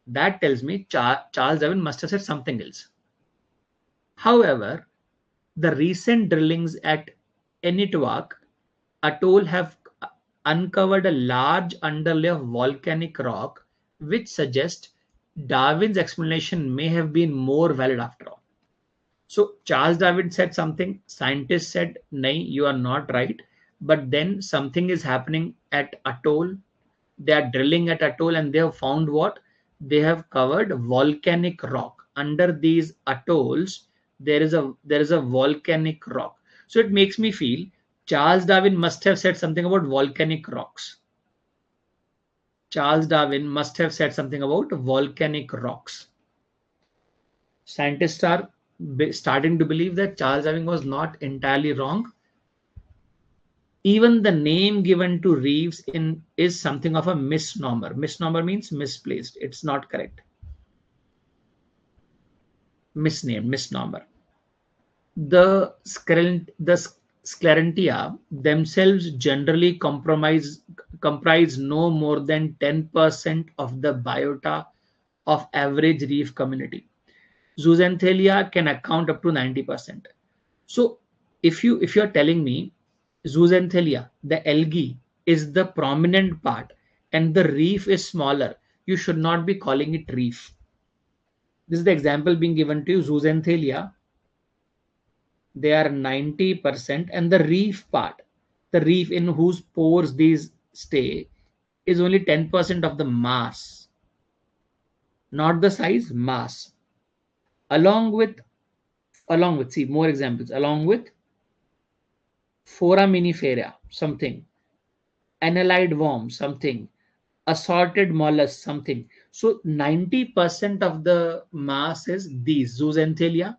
That tells me Charles Darwin must have said something else. However, the recent drillings at 𝒉𝒕𝒕𝒑𝒂𝒈𝒓𝒂𝒎 atoll have uncovered a large underlay of volcanic rock, which suggests Darwin's explanation may have been more valid after all. So Charles Darwin said something, scientists said, "Nay, you are not right." But then something is happening at atoll. They are drilling at atoll and they have found what? They have covered volcanic rock. Under these atolls, there is a volcanic rock. So it makes me feel Charles Darwin must have said something about volcanic rocks. Charles Darwin must have said something about volcanic rocks. Scientists are starting to believe that Charles Darwin was not entirely wrong. Even the name given to reefs in is something of a misnomer. Misnomer means misplaced. It's not correct. Misnamed, misnomer. The Sclerantia themselves generally comprise no more than 10% of the biota of average reef community. Zooxanthelia can account up to 90%. So if you're telling me Zooxanthelia, the algae, is the prominent part and the reef is smaller, you should not be calling it reef. This is the example being given to you. Zooxanthelia, they are 90%, and the reef part, the reef in whose pores these stay, is only 10% of the mass, not the size, mass. Along with, see more examples, along with foraminifera, something, annelid worm, something, assorted mollusk, something. So 90% of the mass is these Zooxanthelia,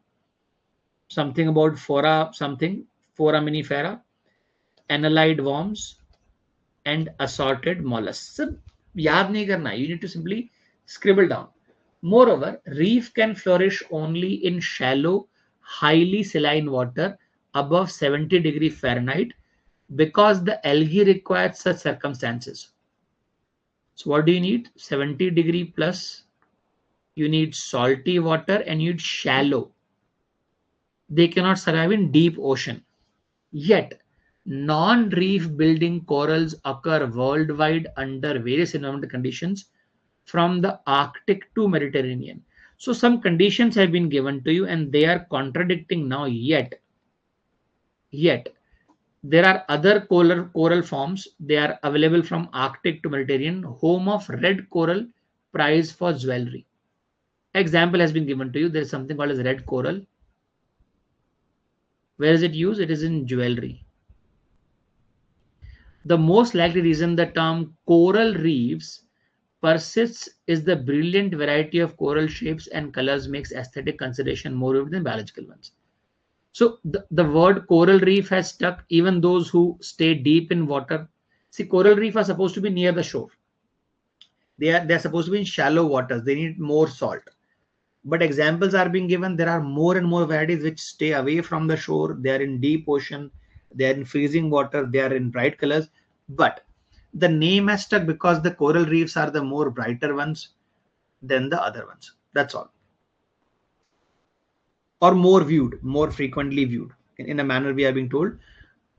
something about foraminifera, annelid worms, and assorted mollusks. So, yaad nahi karna. You need to simply scribble down. Moreover, reef can flourish only in shallow, highly saline water above 70 degrees Fahrenheit because the algae requires such circumstances. So what do you need? 70 degree plus. You need salty water and you need shallow. They cannot survive in deep ocean. Yet, non-reef building corals occur worldwide under various environmental conditions from the Arctic to Mediterranean. So some conditions have been given to you and they are contradicting now. Yet there are other coral forms. They are available from Arctic to Mediterranean, home of red coral prized for jewelry. Example has been given to you. There is something called as red coral. Where is it used? It is in jewelry. The most likely reason the term coral reefs persists is the brilliant variety of coral shapes and colors makes aesthetic consideration more vivid than biological ones. So the word coral reef has stuck even those who stay deep in water. See, coral reef are supposed to be near the shore. They're supposed to be in shallow waters. They need more salt. But examples are being given. There are more and more varieties which stay away from the shore. They are in deep ocean. They are in freezing water. They are in bright colors. But the name has stuck because the coral reefs are the more brighter ones than the other ones. That's all. Or more viewed, more frequently viewed. In a manner we are being told.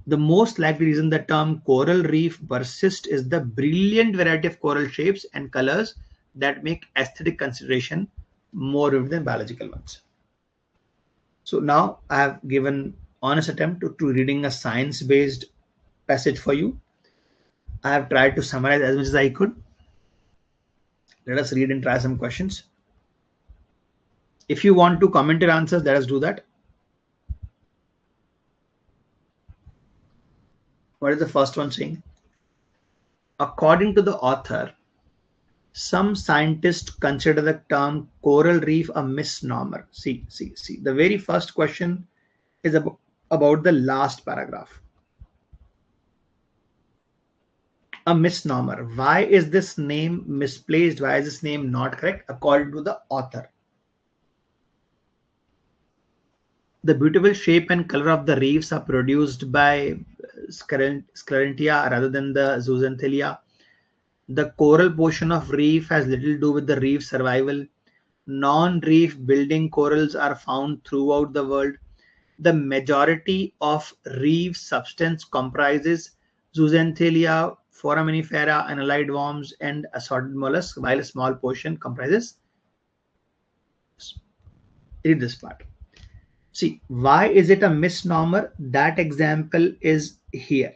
The most likely reason the term coral reef persists is the brilliant variety of coral shapes and colors that make aesthetic consideration more vivid than biological ones. So now I have given honest attempt to reading a science-based passage for you. I have tried to summarize as much as I could. Let us read and try some questions. If you want to comment your answers, let us do that. What is the first one saying? According to the author, some scientists consider the term coral reef a misnomer. See. The very first question is about the last paragraph. a misnomer. Why is this name misplaced? Why is this name not correct according to the author? The beautiful shape and color of the reefs are produced by Sclerentia rather than the Zooxanthellae. The coral portion of reef has little to do with the reef survival. Non-reef building corals are found throughout the world. The majority of reef substance comprises Zooxanthellae, foraminifera, annelid worms, and assorted mollusks, while a small portion comprises. Read this part. See, why is it a misnomer? That example is here.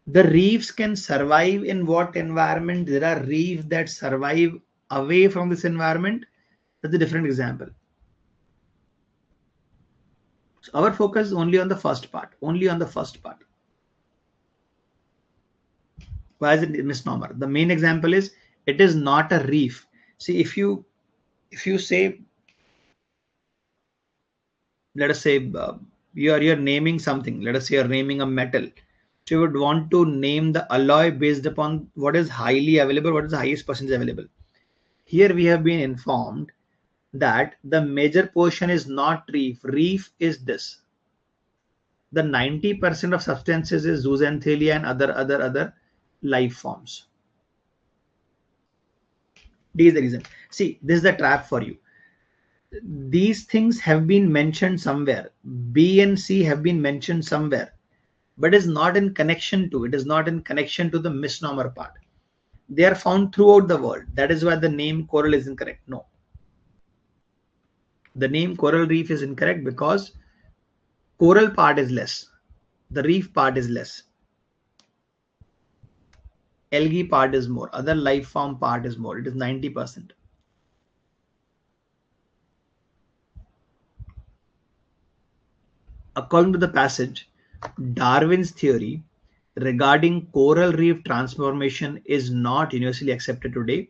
The reefs can survive in what environment? There are reefs that survive away from this environment. That's a different example. So our focus is only on the first part. Only on the first part. Why is it a misnomer? The main example is it is not a reef. See, if you say, let us say you're naming something. Let us say you're naming a metal. So you would want to name the alloy based upon what is highly available, what is the highest percentage available. Here we have been informed that the major portion is not reef. Reef is this. The 90% of substances is Zooxanthellae and other life forms. This is the reason. See, this is the trap for you. These things have been mentioned somewhere. B and C have been mentioned somewhere, but is not in connection to. It is not in connection to the misnomer part. They are found throughout the world. That is why the name coral is incorrect. No. The name coral reef is incorrect because coral part is less. The reef part is less. Algae part is more. Other life form part is more. It is 90%. According to the passage, Darwin's theory regarding coral reef transformation is not universally accepted today.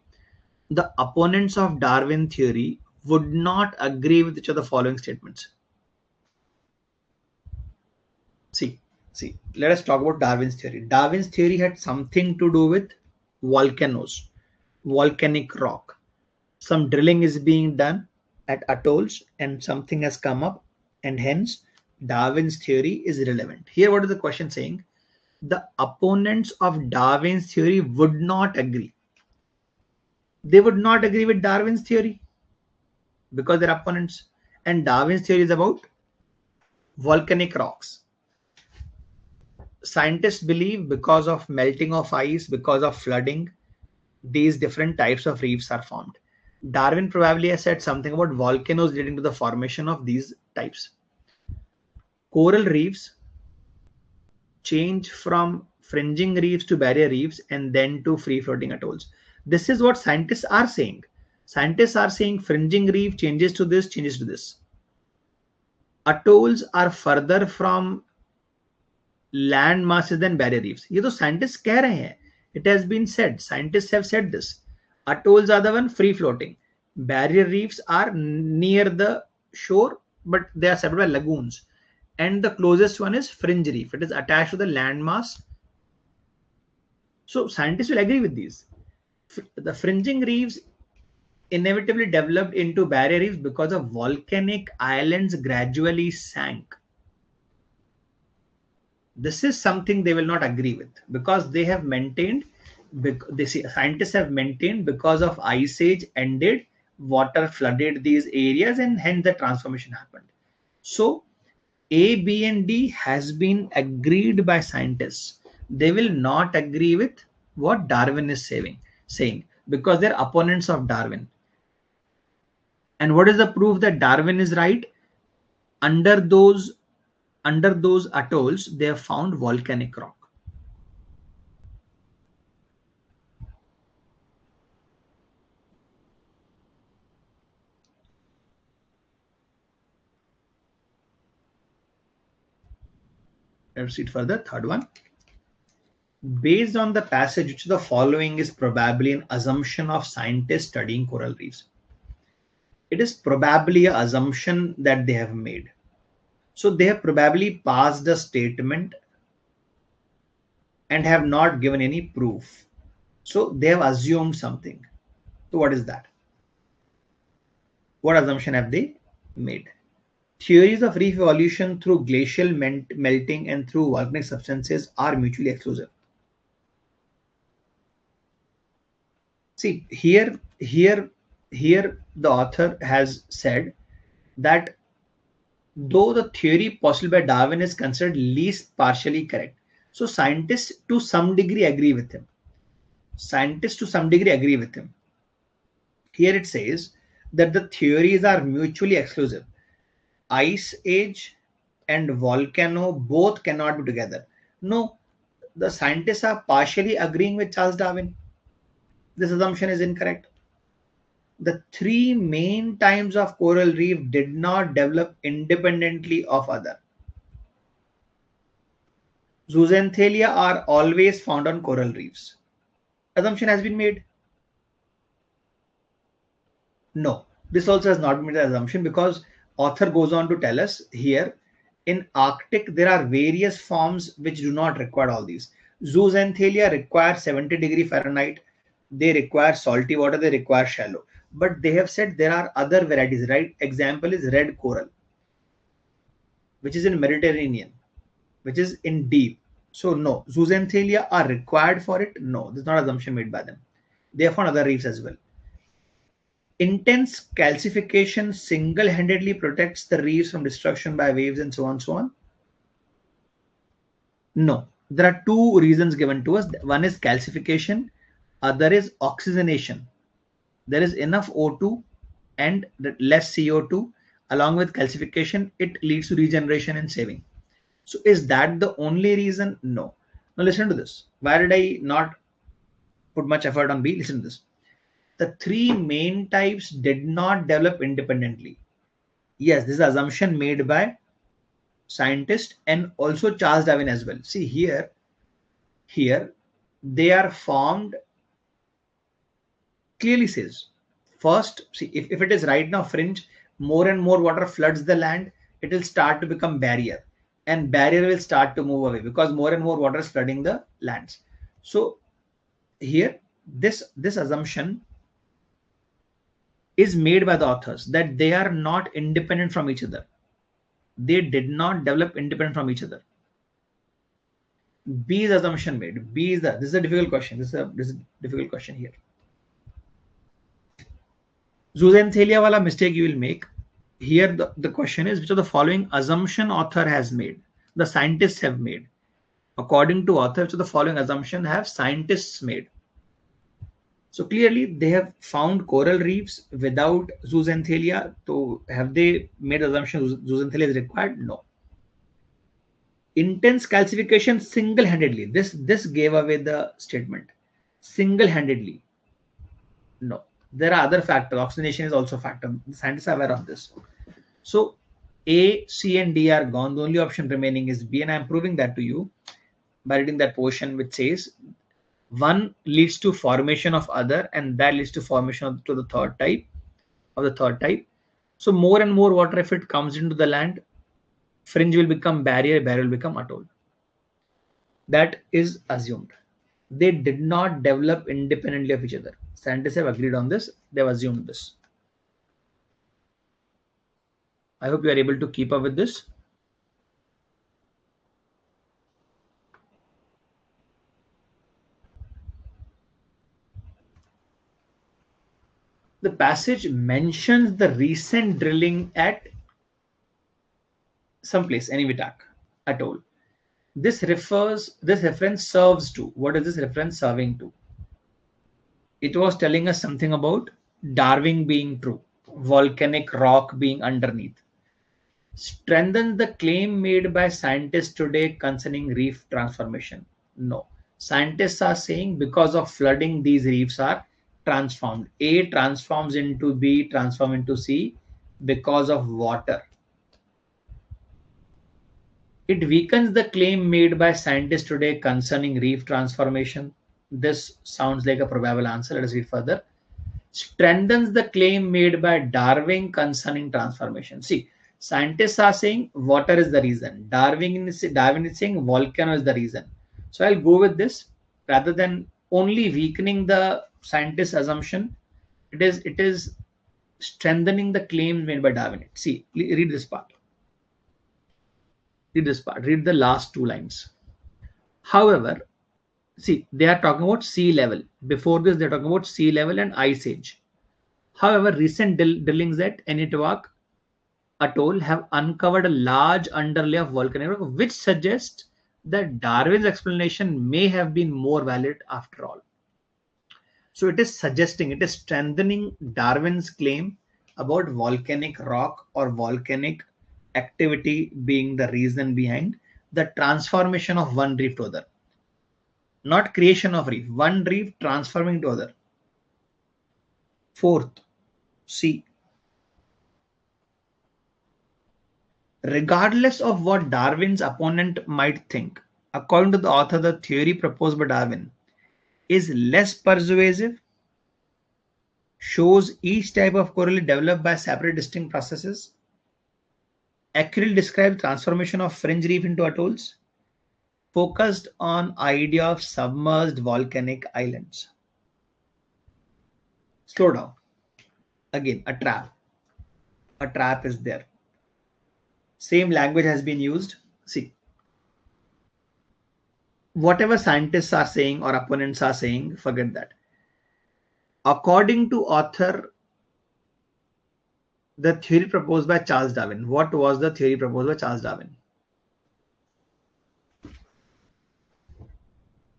The opponents of Darwin theory would not agree with each of the following statements. See, let us talk about Darwin's theory. Darwin's theory had something to do with volcanoes, volcanic rock. Some drilling is being done at atolls and something has come up, and hence Darwin's theory is irrelevant. Here, what is the question saying? The opponents of Darwin's theory would not agree. They would not agree with Darwin's theory because they're opponents. And Darwin's theory is about volcanic rocks. Scientists believe because of melting of ice, because of flooding, these different types of reefs are formed. Darwin probably has said something about volcanoes leading to the formation of these types. Coral reefs change from fringing reefs to barrier reefs and then to free floating atolls. This is what scientists are saying. Scientists are saying fringing reef changes to this, changes to this. Atolls are further from land masses than barrier reefs. ये तो scientists कह रहे हैं. It has been said. Scientists have said this. Atolls are the one free floating. Barrier reefs are near the shore, but they are separated by lagoons. And the closest one is fringe reef. It is attached to the landmass. So scientists will agree with these. The fringing reefs inevitably developed into barrier reefs because of volcanic islands gradually sank. This is something they will not agree with because they have maintained, scientists have maintained because of ice age ended, water flooded these areas and hence the transformation happened. So A, B and D has been agreed by scientists. They will not agree with what Darwin is saying because they're opponents of Darwin. And what is the proof that Darwin is right? Under those atolls, they have found volcanic rock. Let's read further. Third one. Based on the passage, which the following is probably an assumption of scientists studying coral reefs. It is probably an assumption that they have made. So they have probably passed a statement and have not given any proof. So they have assumed something. So what is that? What assumption have they made? Theories of reef evolution through glacial melting and through volcanic substances are mutually exclusive. See, here, the author has said that though the theory postulated by Darwin is considered least partially correct, so scientists to some degree agree with him. Scientists to some degree agree with him. Here it says that the theories are mutually exclusive. Ice age and volcano both cannot be together. No, the scientists are partially agreeing with Charles Darwin. This assumption is incorrect. The three main types of coral reef did not develop independently of other. Zooxanthellae are always found on coral reefs. Assumption has been made. No, this also has not been made an assumption, because author goes on to tell us here in Arctic there are various forms which do not require all these. Zooxanthellae require 70 degrees Fahrenheit. They require salty water. They require shallow. But they have said there are other varieties, right? Example is red coral, which is in Mediterranean, which is in deep. So no, zooxanthellae are required for it. No, this is not an assumption made by them. They have found other reefs as well. Intense calcification single-handedly protects the reefs from destruction by waves and so on, so on. No, there are two reasons given to us. One is calcification, other is oxygenation. There is enough O2 and less CO2 along with calcification. It leads to regeneration and saving. So is that the only reason? No. Now listen to this. Why did I not put much effort on B? Listen to this. The three main types did not develop independently. Yes, this is an assumption made by scientists and also Charles Darwin as well. See here they are formed. Clearly says, first, see if it is right now fringe, more and more water floods the land, it will start to become barrier, and barrier will start to move away because more and more water is flooding the lands. So here this assumption is made by the authors that they are not independent from each other. They did not develop independent from each other. B is assumption made. B is this is a difficult question. This is a difficult question here. Zooxanthellae wala mistake you will make. Here the question is, which of the following assumption author has made? The scientists have made. According to author, which of the following assumption have scientists made? So clearly they have found coral reefs without zooxanthellae. So have they made assumption zooxanthellae is required? No. Intense calcification single-handedly. This gave away the statement. Single-handedly. No. There are other factors. Oxidation is also a factor. The scientists are aware of this. So A, C, and D are gone. The only option remaining is B, and I'm proving that to you by reading that portion which says one leads to formation of other, and that leads to formation of the third type. So more and more water, if it comes into the land, fringe will become barrier will become atoll. That is assumed. They did not develop independently of each other. Scientists have agreed on this. They have assumed this. I hope you are able to keep up with this. The passage mentions the recent drilling at some place, NMAT atoll. This reference serves to, what is this reference serving to? It was telling us something about Darwin being true, volcanic rock being underneath. Strengthens the claim made by scientists today concerning reef transformation? No. Scientists are saying because of flooding, these reefs are transformed. A transforms into B, transform into C because of water. It weakens the claim made by scientists today concerning reef transformation. This sounds like a probable answer. Let us read further. Strengthens the claim made by Darwin concerning transformation. See, Scientists are saying water is the reason. Darwin is saying volcano is the reason. So I'll go with this rather than only weakening the scientist assumption. It is strengthening the claim made by Darwin. See, read this part. Read this part. Read the last two lines. However, see, they are talking about sea level. Before this, they're talking about sea level and ice age. However, recent drillings at 𝒉𝒕𝒕𝒑𝒂𝒈𝒓𝒂𝒎 atoll have uncovered a large underlay of volcanic rock, which suggests that Darwin's explanation may have been more valid after all. So it is suggesting, it is strengthening Darwin's claim about volcanic rock or volcanic activity being the reason behind the transformation of one reef to other. Not creation of reef, one reef transforming to other. Fourth, C. Regardless of what Darwin's opponent might think, according to the author, the theory proposed by Darwin is less persuasive, shows each type of coral developed by separate distinct processes, accurately describes transformation of fringe reef into atolls, focused on idea of submerged volcanic islands. Slow down. Again, a trap. A trap is there. Same language has been used. See, whatever scientists are saying or opponents are saying, forget that. According to author, the theory proposed by Charles Darwin. What was the theory proposed by Charles Darwin?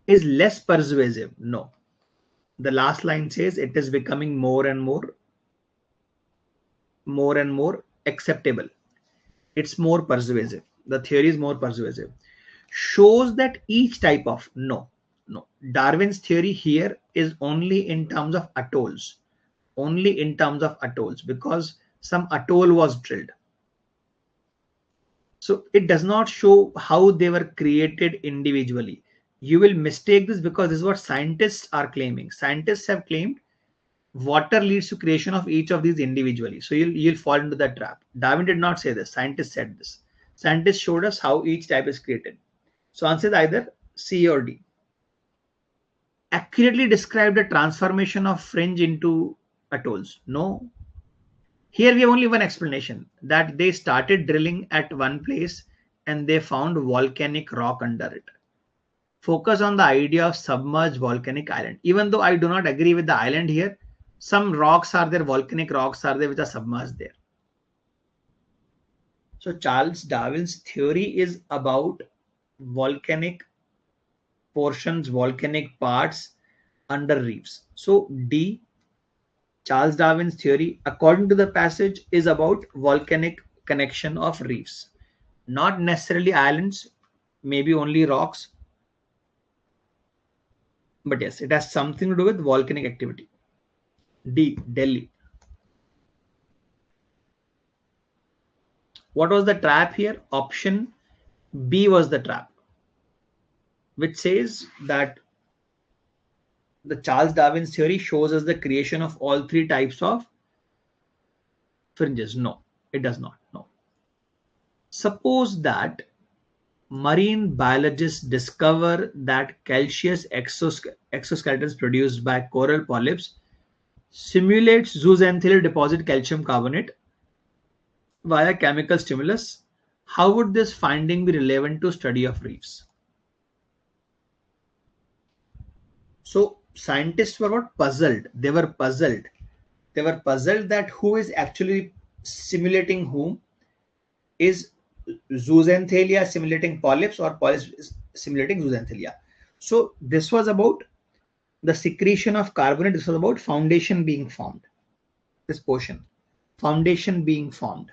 Is less persuasive? No. The last line says it is becoming more and more acceptable. It's more persuasive. The theory is more persuasive. Shows that each type of, no. Darwin's theory here is only in terms of atolls. Only in terms of atolls, because some atoll was drilled. So it does not show how they were created individually. You will mistake this because this is what scientists are claiming. Scientists have claimed water leads to creation of each of these individually. So you'll fall into that trap. Darwin did not say this. Scientists said this. Scientists showed us how each type is created. So answer is either C or D. Accurately describe the transformation of fringe into atolls. No. Here we have only one explanation, that they started drilling at one place and they found volcanic rock under it. Focus on the idea of submerged volcanic island. Even though I do not agree with the island here, some rocks are there, volcanic rocks are there which are submerged there. So Charles Darwin's theory is about volcanic portions, volcanic parts under reefs. So D, Charles Darwin's theory, according to the passage, is about volcanic connection of reefs. Not necessarily islands, maybe only rocks. But yes, it has something to do with volcanic activity. D, Delhi. What was the trap here? Option B was the trap, which says that the Charles Darwin's theory shows us the creation of all three types of fringes. No, it does not. No. Suppose that marine biologists discover that calcareous exoskeletons produced by coral polyps simulates zooxanthellae deposit calcium carbonate via chemical stimulus. How would this finding be relevant to study of reefs? So scientists were what? Puzzled. They were puzzled. They were puzzled that who is actually simulating whom. Is zooxanthellae simulating polyps or polyps simulating zooxanthellae? So this was about the secretion of carbonate. This was about foundation being formed. This portion, foundation being formed,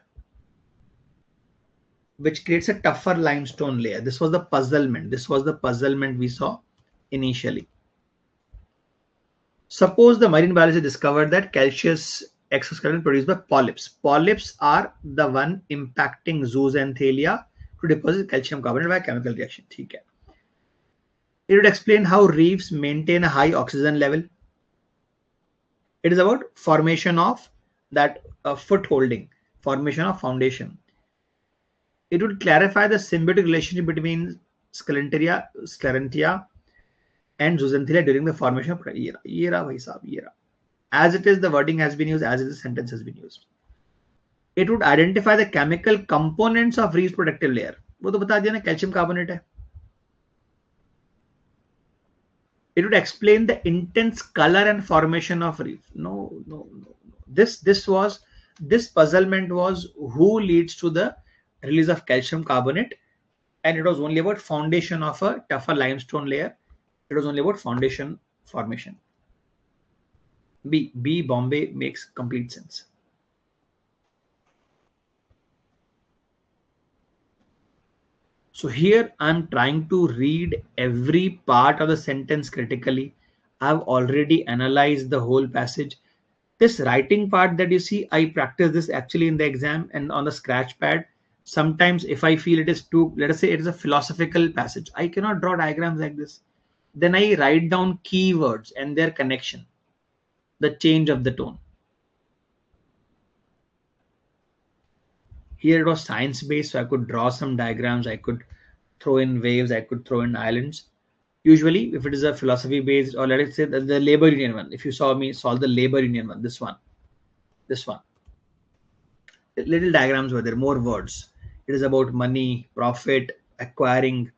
which creates a tougher limestone layer. This was the puzzlement. This was the puzzlement we saw initially. Suppose the marine biologist discovered that calcareous exoskeleton produced by polyps. Polyps are the one impacting zooxanthellae to deposit calcium carbonate by chemical reaction. Okay. It would explain how reefs maintain a high oxygen level. It is about formation of that footholding, formation of foundation. It would clarify the symbiotic relationship between Sclerentia and zooxanthellae during the formation of as it is, the wording has been used, as is the sentence has been used. It would identify the chemical components of Reeves protective layer. वो तो बता दिया ना, calcium carbonate है. It would explain the intense color and formation of reef. No. This puzzlement was who leads to the release of calcium carbonate, and it was only about foundation of a tougher limestone layer. It was only about foundation formation. B Bombay makes complete sense. So here I'm trying to read every part of the sentence critically. I've already analyzed the whole passage. This writing part that you see, I practice this actually in the exam and on the scratch pad. Sometimes if I feel it is too, let us say it is a philosophical passage, I cannot draw diagrams like this. Then I write down keywords and their connection, the change of the tone. Here it was science based, so I could draw some diagrams, I could throw in waves, I could throw in islands. Usually, if it is a philosophy based, or let us say the labor union one, if you saw me solve the labor union one, this one, little diagrams were there, more words. It is about money, profit, acquiring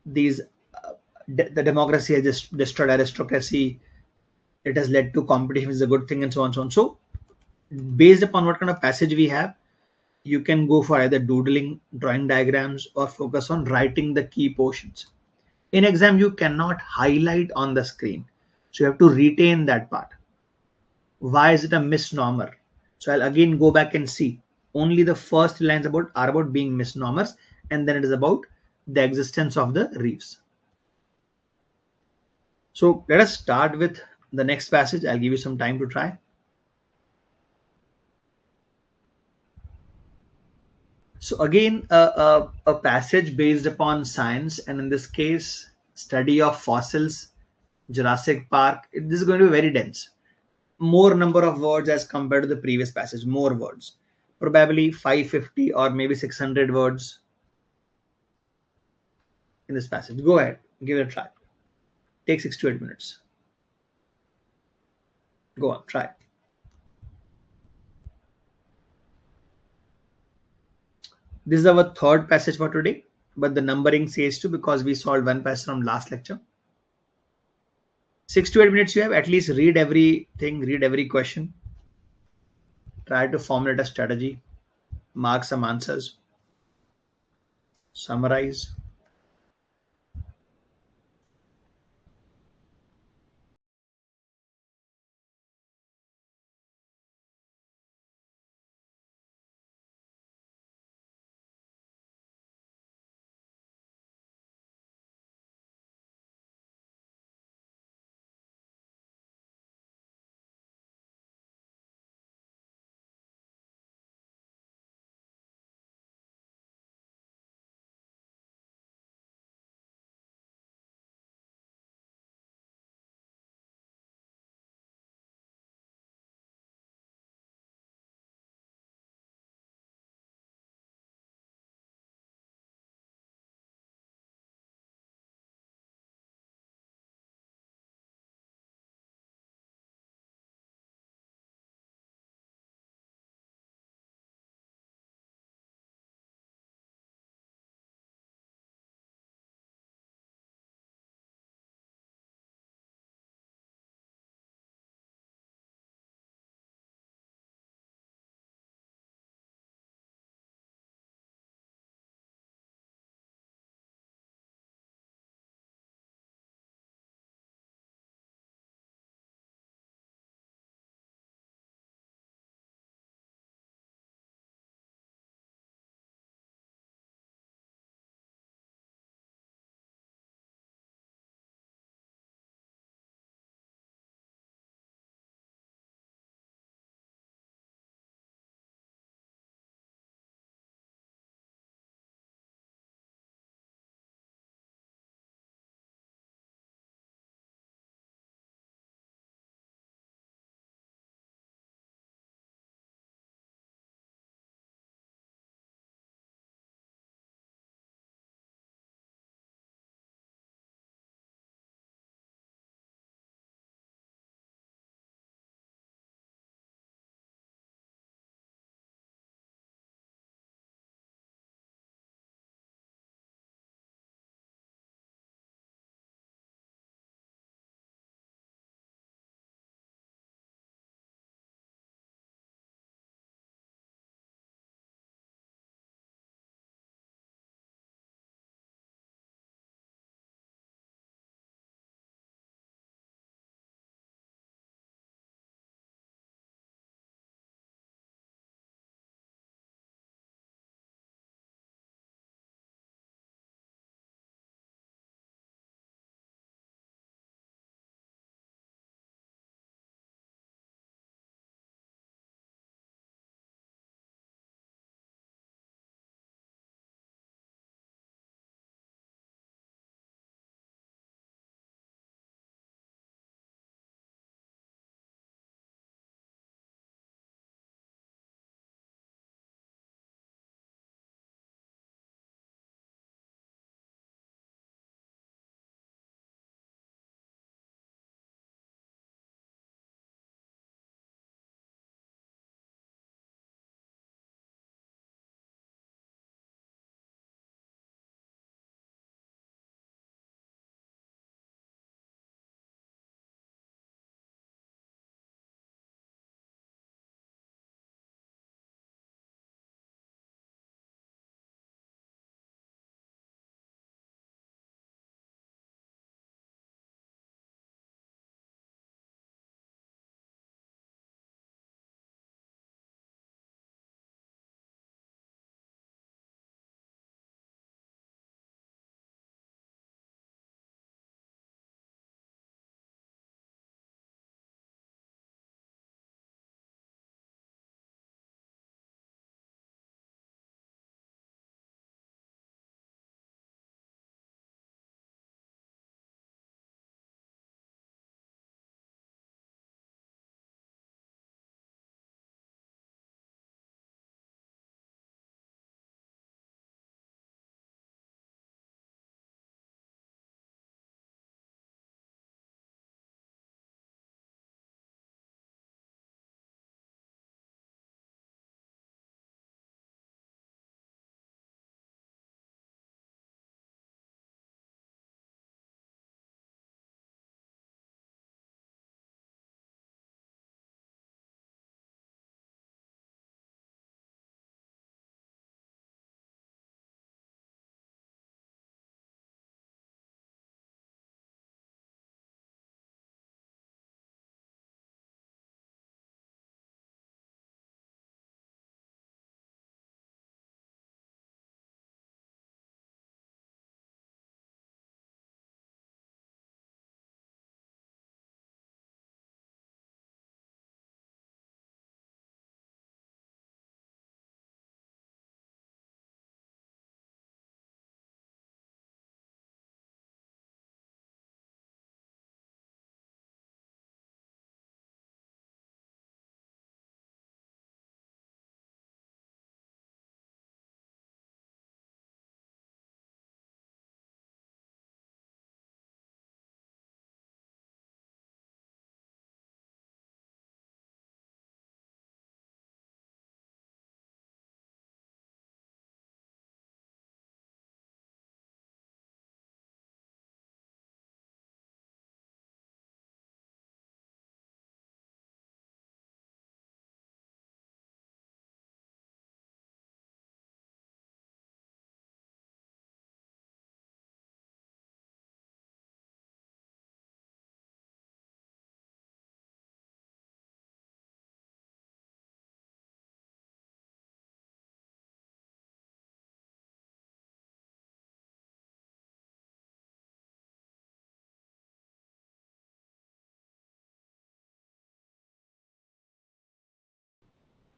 these. The democracy has just destroyed aristocracy. It has led to competition is a good thing, and so on, so on. So, based upon what kind of passage we have, you can go for either doodling, drawing diagrams, or focus on writing the key portions. In exam, you cannot highlight on the screen, so you have to retain that part. Why is it a misnomer? So I'll again go back and see. Only the first lines are about being misnomers, and then it is about the existence of the reefs. So let us start with the next passage. I'll give you some time to try. So again, a passage based upon science, and in this case, study of fossils, Jurassic Park. This is going to be very dense. More number of words as compared to the previous passage, more words, probably 550 or maybe 600 words in this passage. Go ahead, give it a try. Take 6 to 8 minutes. Go on, try. This is our third passage for today, but the numbering says 2 because we solved one passage from last lecture. 6 to 8 minutes you have, at least read everything, read every question, try to formulate a strategy, mark some answers, summarize.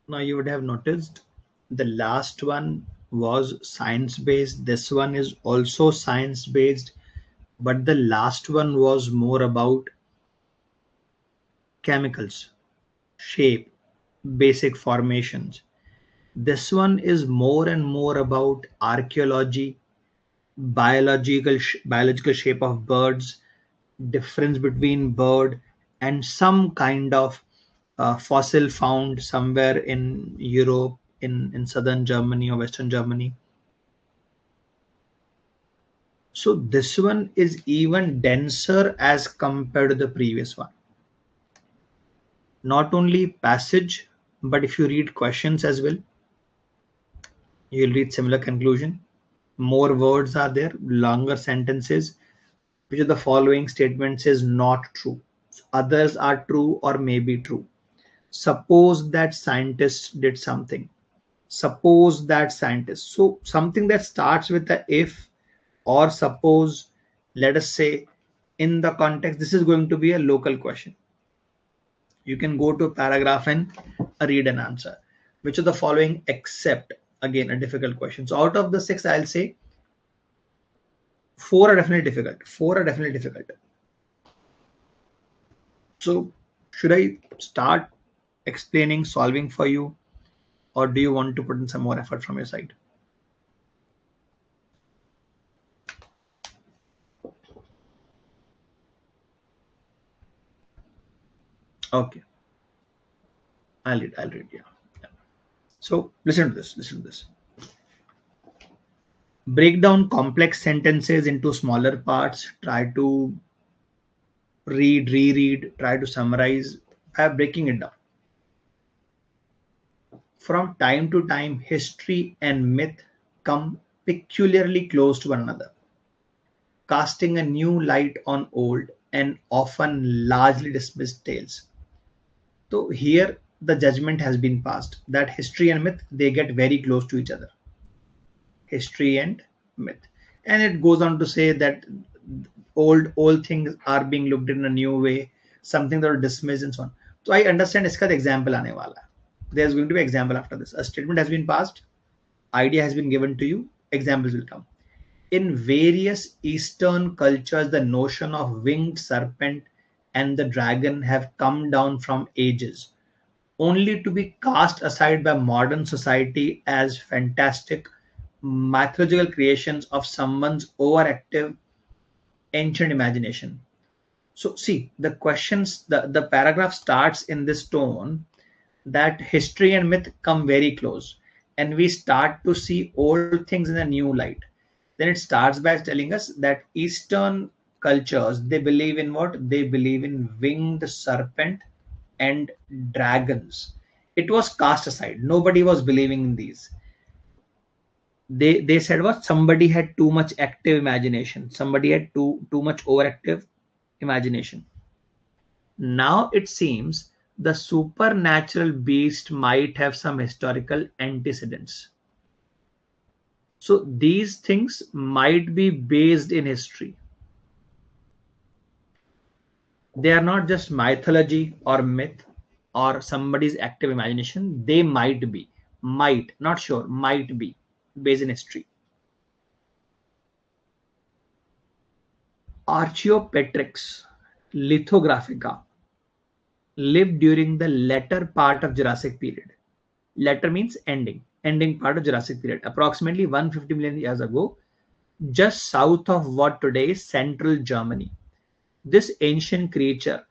Now you would have noticed the last one was science based. This one is also science based, but the last one was more about chemicals, shape, basic formations. This one is more and more about archaeology, biological shape of birds, difference between bird and some kind of fossil found somewhere in Europe, in southern Germany or western Germany. So this one is even denser as compared to the previous one. Not only passage, but if you read questions as well, you'll read similar conclusion. More words are there, longer sentences. Which of the following statements is not true? Others are true or may be true. Suppose that scientists did something. Suppose that scientists. So something that starts with the if, or suppose, let us say, in the context, this is going to be a local question. You can go to a paragraph and read an answer. Which of the following except, again, a difficult question. So out of the 6, I'll say 4 are definitely difficult. 4 are definitely difficult. So should I start explaining, solving for you, or do you want to put in some more effort from your side? Okay, I'll read, yeah. So listen to this. Break down complex sentences into smaller parts. Try to read, reread, try to summarize by breaking it down. From time to time, history and myth come peculiarly close to one another, casting a new light on old and often largely dismissed tales. So here the judgment has been passed that history and myth, they get very close to each other. History and myth. And it goes on to say that old things are being looked in a new way, something that are dismissed and so on. So I understand iska example aane wala hai. There's going to be example after this. A statement has been passed, idea has been given to you, examples will come. In various Eastern cultures, the notion of winged serpent and the dragon have come down from ages, only to be cast aside by modern society as fantastic mythological creations of someone's overactive ancient imagination. So see, the questions, the paragraph starts in this tone that history and myth come very close, and we start to see old things in a new light. Then it starts by telling us that Eastern cultures, they believe in what? They believe in winged serpent and dragons. It was cast aside. Nobody was believing in these. They said what? Somebody had too much active imagination. Somebody had too much overactive imagination. Now it seems the supernatural beast might have some historical antecedents. So these things might be based in history. They are not just mythology or myth or somebody's active imagination. They might, not sure, might be based in history. Archaeopteryx lithographica lived during the latter part of Jurassic period. Latter means ending part of Jurassic period, approximately 150 million years ago, just south of what today is central Germany. This ancient creature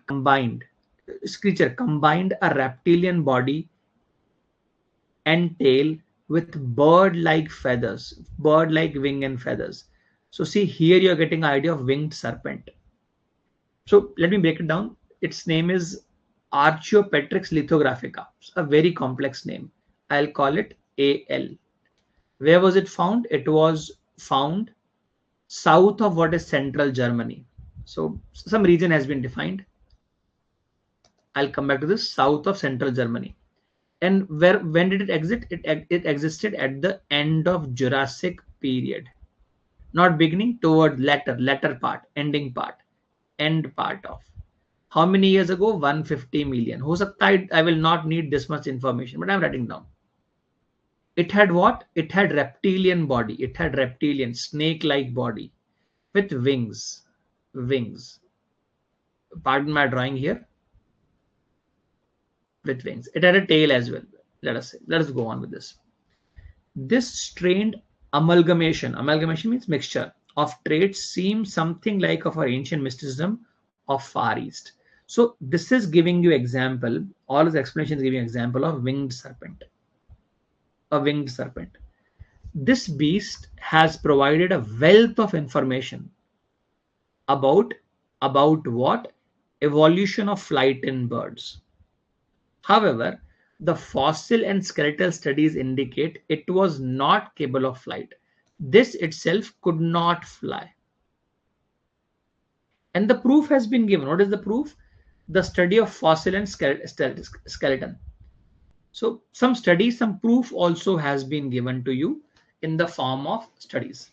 combined a reptilian body and tail with bird-like feathers, bird-like wing and feathers. So see here you're getting an idea of winged serpent. So let me break it down. Its name is Archaeopteryx lithographica. It's a very complex name. I'll call it AL. Where was it found? It was found south of what is central Germany. So some region has been defined. I'll come back to this, south of central Germany. And when did it exist? It existed at the end of Jurassic period. Not beginning, toward latter part, ending part, end part of. How many years ago? 150 million. हो सकता है I will not need this much information, but I'm writing down. It had what? It had reptilian body. It had reptilian snake-like body with wings. Wings. Pardon my drawing here. With wings. It had a tail as well. Let us say. Let us go on with this. This strained amalgamation means mixture of traits seems something like of our ancient mysticism of Far East. So this is giving you example, all his explanations giving example of winged serpent. A winged serpent. This beast has provided a wealth of information about what? Evolution of flight in birds. However, the fossil and skeletal studies indicate it was not capable of flight. This itself could not fly. And the proof has been given. What is the proof? The study of fossil and skeleton. So some studies, some proof also has been given to you in the form of studies.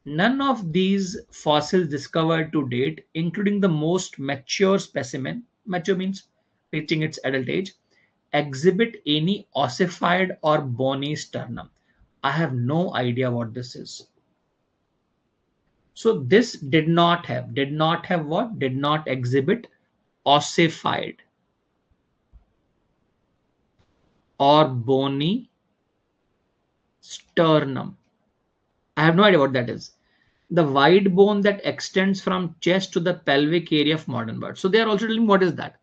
None of these fossils discovered to date, including the most mature specimen, mature means reaching its adult age, exhibit any ossified or bony sternum. I have no idea what this is. So this did not have what? Did not exhibit ossified or bony sternum. I have no idea what that is. The wide bone that extends from chest to the pelvic area of modern birds. So they are also telling what is that?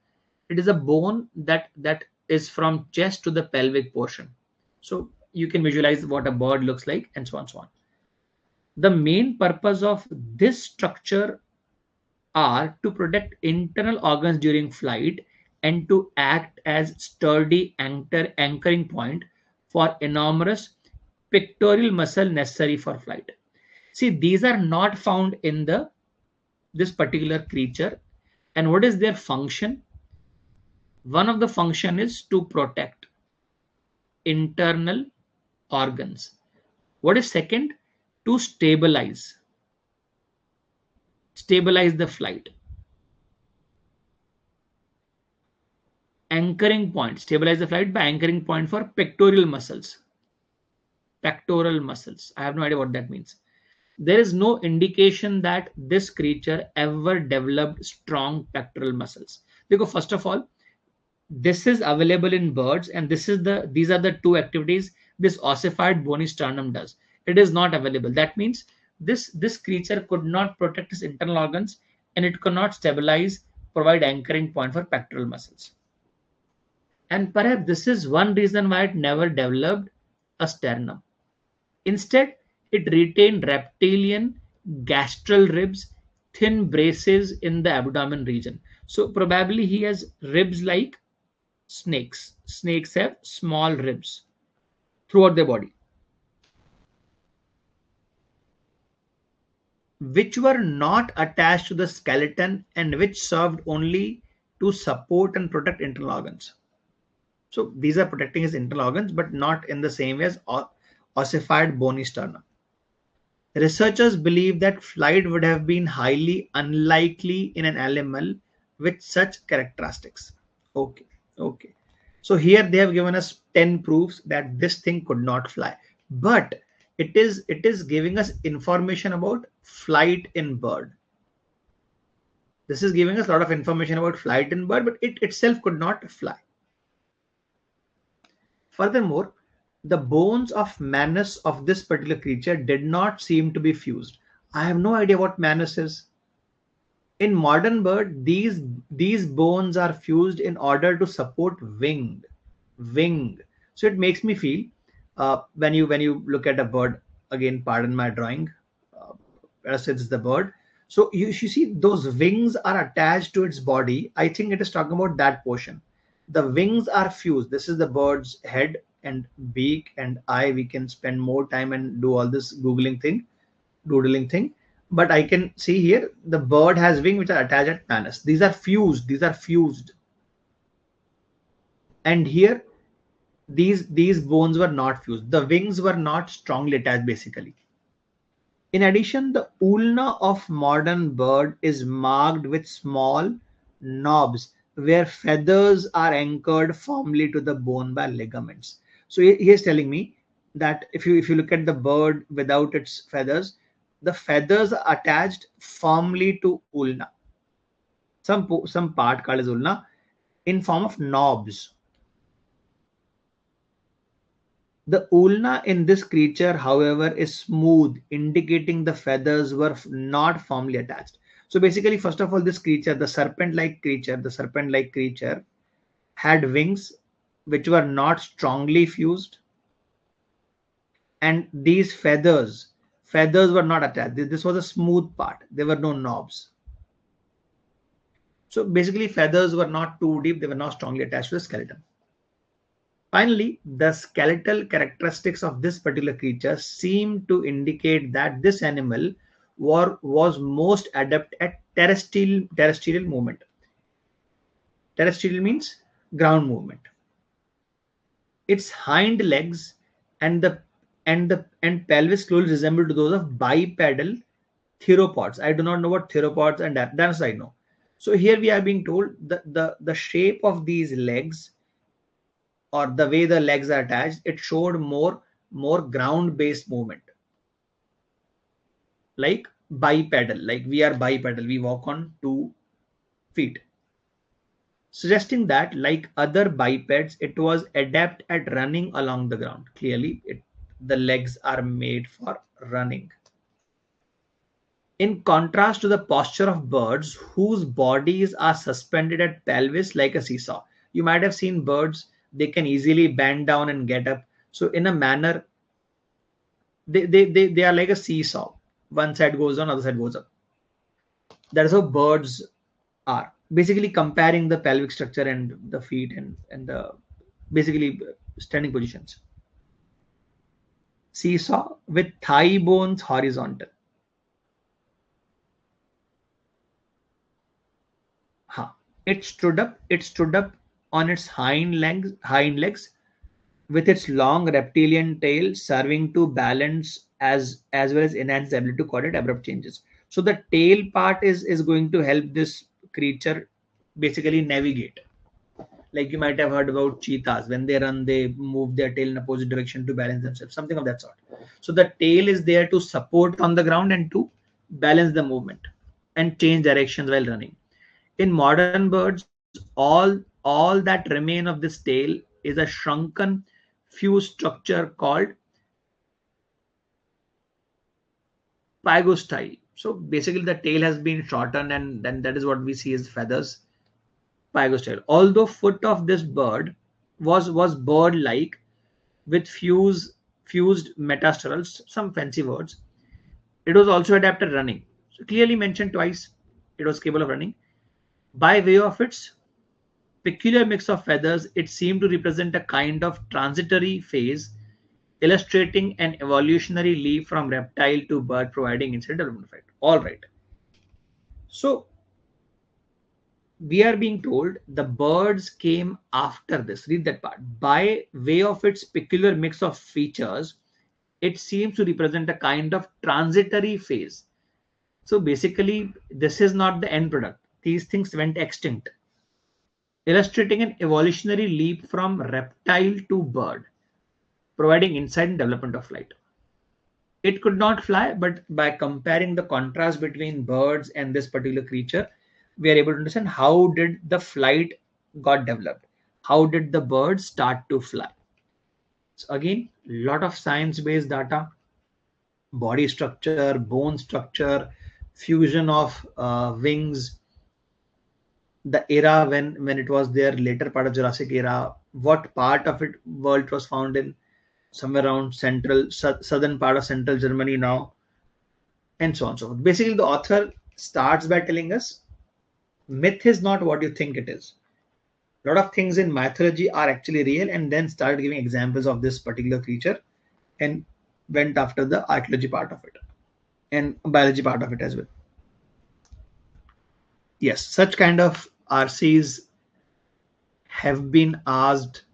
It is a bone that is from chest to the pelvic portion. So you can visualize what a bird looks like and so on and so on. The main purpose of this structure are to protect internal organs during flight and to act as sturdy anchoring point for enormous pectoral muscle necessary for flight. See, these are not found in this particular creature. And what is their function? One of the function is to protect internal organs. What is second? To stabilize the flight. Anchoring point, stabilize the flight by anchoring point for pectoral muscles. Pectoral muscles. I have no idea what that means. There is no indication that this creature ever developed strong pectoral muscles. Because first of all, this is available in birds, and these are the two activities this ossified bony sternum does. It is not available. That means this creature could not protect its internal organs, and it could not stabilize, provide anchoring point for pectoral muscles. And perhaps this is one reason why it never developed a sternum. Instead, it retained reptilian gastral ribs, thin braces in the abdomen region. So probably he has ribs like snakes. Snakes have small ribs throughout their body, which were not attached to the skeleton and which served only to support and protect internal organs. So these are protecting his internal organs, but not in the same way as ossified bony sternum. Researchers believe that flight would have been highly unlikely in an animal with such characteristics. Okay, okay. So here they have given us 10 proofs that this thing could not fly, but it is giving us information about flight in bird. This is giving us a lot of information about flight in bird, but it itself could not fly. Furthermore, the bones of manus of this particular creature did not seem to be fused. I have no idea what manus is. In modern bird, these bones are fused in order to support wing. So it makes me feel when you look at a bird, again, pardon my drawing, as it's the bird. So you see those wings are attached to its body. I think it is talking about that portion. The wings are fused. This is the bird's head and beak and eye. We can spend more time and do all this doodling thing. But I can see here the bird has wings which are attached at manus. These are fused. And here these bones were not fused. The wings were not strongly attached basically. In addition, the ulna of modern bird is marked with small knobs where feathers are anchored firmly to the bone by ligaments. So he is telling me that if you look at the bird without its feathers, the feathers are attached firmly to ulna. Some part called as ulna in form of knobs. The ulna in this creature, however, is smooth, indicating the feathers were not firmly attached. So basically, first of all, this creature, the serpent-like creature had wings which were not strongly fused, and these feathers were not attached. This was a smooth part. There were no knobs. So basically, feathers were not too deep. They were not strongly attached to the skeleton. Finally, the skeletal characteristics of this particular creature seem to indicate that this animal was most adept at terrestrial movement. Terrestrial means ground movement. Its hind legs and and pelvis closely resemble to those of bipedal theropods. I do not know what theropods and that's I know. So here we are being told the shape of these legs, or the way the legs are attached, it showed more ground based movement, like bipedal, like we are bipedal, we walk on 2 feet, suggesting that like other bipeds it was adept at running along the ground. Clearly the legs are made for running. In contrast to the posture of birds whose bodies are suspended at pelvis like a seesaw. You might have seen birds, they can easily bend down and get up. So in a manner, they are like a seesaw. One side goes down, other side goes up. That is how birds are. Basically comparing the pelvic structure and the feet and the basically standing positions. Seesaw with thigh bones horizontal. Huh. It stood up on its hind legs with its long reptilian tail serving to balance as well as enhance the ability to coordinate abrupt changes. So the tail part is going to help this creature basically navigate. Like you might have heard about cheetahs, when they run they move their tail in opposite direction to balance themselves, something of that sort. So the tail is there to support on the ground and to balance the movement and change directions while running. In modern birds, all that remain of this tail is a shrunken fused structure called pygostyle. So basically the tail has been shortened, and then that is what we see as feathers, pygostyle. Although foot of this bird was bird like with fused metasterals, some fancy words, it was also adapted running. So clearly mentioned twice, it was capable of running. By way of its peculiar mix of feathers, it seemed to represent a kind of transitory phase, illustrating an evolutionary leap from reptile to bird, providing instant development effect. All right. So we are being told the birds came after this. Read that part. By way of its peculiar mix of features, it seems to represent a kind of transitory phase. So basically, this is not the end product. These things went extinct, illustrating an evolutionary leap from reptile to bird, providing insight and development of flight. It could not fly, but by comparing the contrast between birds and this particular creature, we are able to understand how did the flight got developed. How did the bird start to fly? So again, lot of science-based data, body structure, bone structure, fusion of wings, the era when it was there, later part of Jurassic era, what part of it world it was found in, somewhere around southern part of central Germany now, and so on and so forth. Basically, the author starts by telling us myth is not what you think it is. A lot of things in mythology are actually real, and then started giving examples of this particular creature and went after the archaeology part of it and biology part of it as well. Yes, such kind of RCs have been asked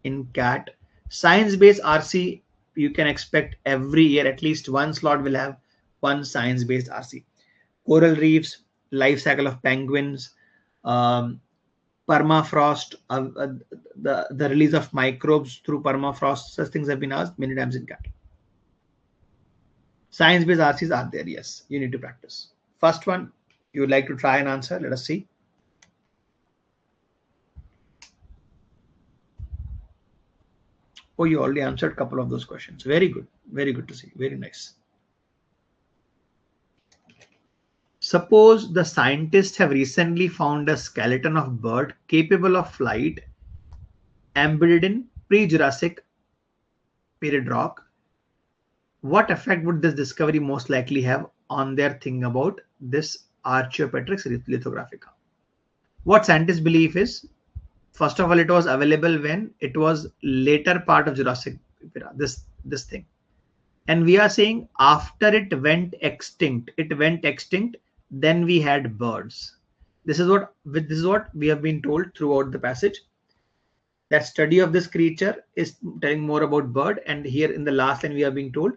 in CAT. Science-based RC, you can expect every year at least one slot will have one science-based RC. Coral reefs, life cycle of penguins, permafrost, the release of microbes through permafrost. Such things have been asked many times in CAT. Science-based RCs are there. Yes, you need to practice. First one, you would like to try and answer. Let us see. Oh, you already answered a couple of those questions. Very good. Very good to see. Very nice. Suppose the scientists have recently found a skeleton of bird capable of flight embedded in pre-Jurassic period rock. What effect would this discovery most likely have on their thinking about this 𝒉𝒕𝒕𝒑𝒔𝒄𝒐𝒎? What scientists believe is, first of all, it was available when it was later part of Jurassic era, this thing. And we are saying after it went extinct, then we had birds. This is what we have been told throughout the passage. That study of this creature is telling more about bird, and here in the last line we are being told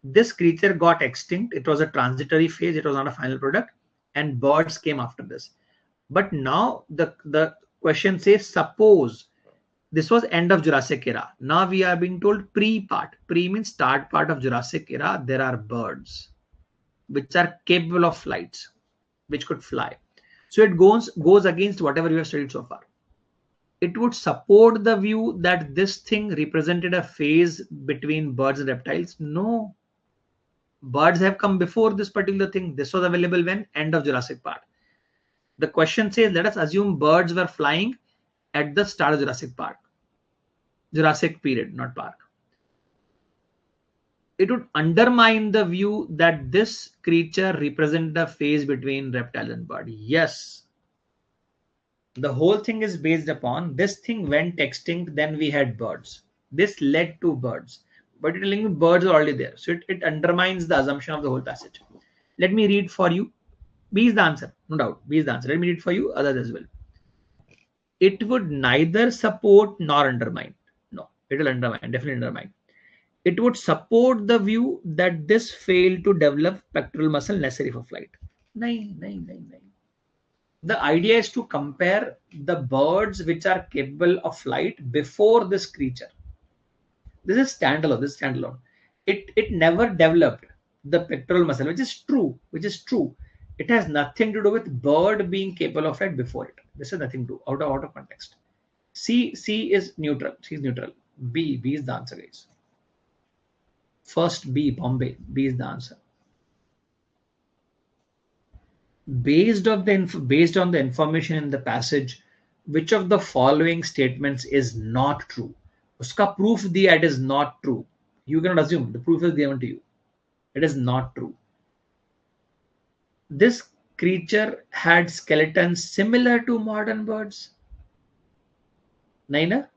this creature got extinct. It was a transitory phase, it was not a final product, and birds came after this. But now the question says, suppose this was end of Jurassic era. Now we are being told pre-part. Pre means start part of Jurassic era. There are birds which are capable of flights, which could fly. So it goes against whatever you have studied so far. It would support the view that this thing represented a phase between birds and reptiles. No. Birds have come before this particular thing. This was available when? End of Jurassic part. The question says, let us assume birds were flying at the start of Jurassic period, not park. It would undermine the view that this creature represented a phase between reptile and bird. Yes. The whole thing is based upon this thing went extinct, then we had birds. This led to birds. But you're telling me birds are already there. So it undermines the assumption of the whole passage. Let me read for you. B is the answer, no doubt. B is the answer. Let me read for you others as well. It would neither support nor undermine. No, it will undermine, definitely undermine. It would support the view that this failed to develop pectoral muscle necessary for flight. No. The idea is to compare the birds which are capable of flight before this creature. This is standalone. It never developed the pectoral muscle, which is true. It has nothing to do with bird being capable of flight before it. This has nothing to do, out of context. C is neutral. C is neutral. B is the answer, guys. First B, Bombay. B is the answer. Based on the information in the passage, which of the following statements is not true? Uska proof diya, it is not true. You cannot assume. The proof is given to you. It is not true. This creature had skeletons similar to modern birds. Naina?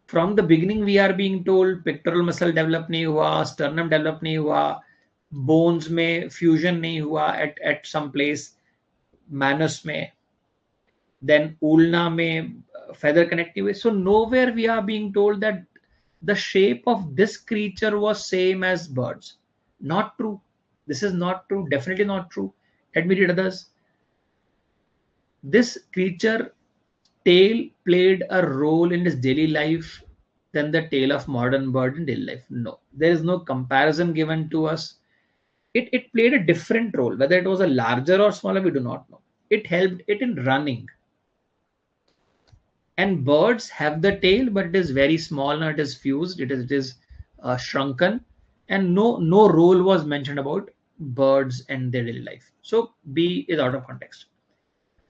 From the beginning we are being told pectoral muscle develop nahi hua, sternum develop nahi hua, bones में fusion नहीं हुआ at some place, manus में, then ulna में feather connect नहीं हुए. So nowhere we are being told that the shape of this creature was same as birds. Not true. This is not true. Definitely not true. Let me read others. This creature tail played a role in his daily life than the tail of modern bird in daily life. No, there is no comparison given to us. It played a different role. Whether it was a larger or smaller, we do not know. It helped it in running. And birds have the tail, but it is very small now. It is fused. It is shrunken, and no role was mentioned about birds and their daily life. So B is out of context.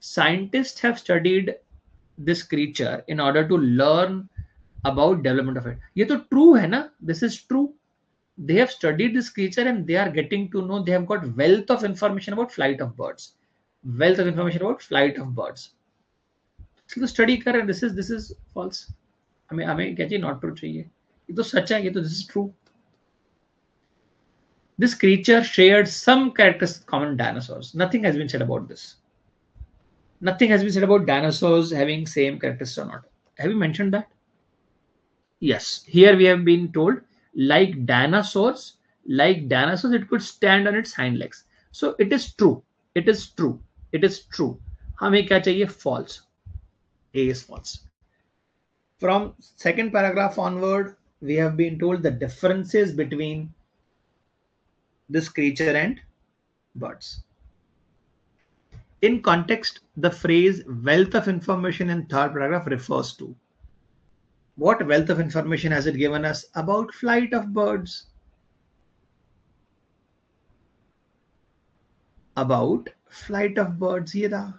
Scientists have studied this creature in order to learn about development of it. ये तो true है ना? This is true. They have studied this creature and they are getting to know. They have got wealth of information about flight of birds. Wealth of information about flight of birds. तो study कर रहे हैं. This is false. हमें क्या चाहिए? Not true चाहिए. ये तो सच है. ये तो this is true. This creature shared some characteristics common dinosaurs. Nothing has been said about this. Nothing has been said about dinosaurs having same characteristics or not. Have you mentioned that? Yes. Here we have been told like dinosaurs, it could stand on its hind legs. So it is true. It is true. हमें क्या चाहिए? False. A is false. From second paragraph onward, we have been told the differences between this creature and birds. In context, the phrase wealth of information in third paragraph refers to what wealth of information has it given us about flight of birds? About flight of birds. ये था.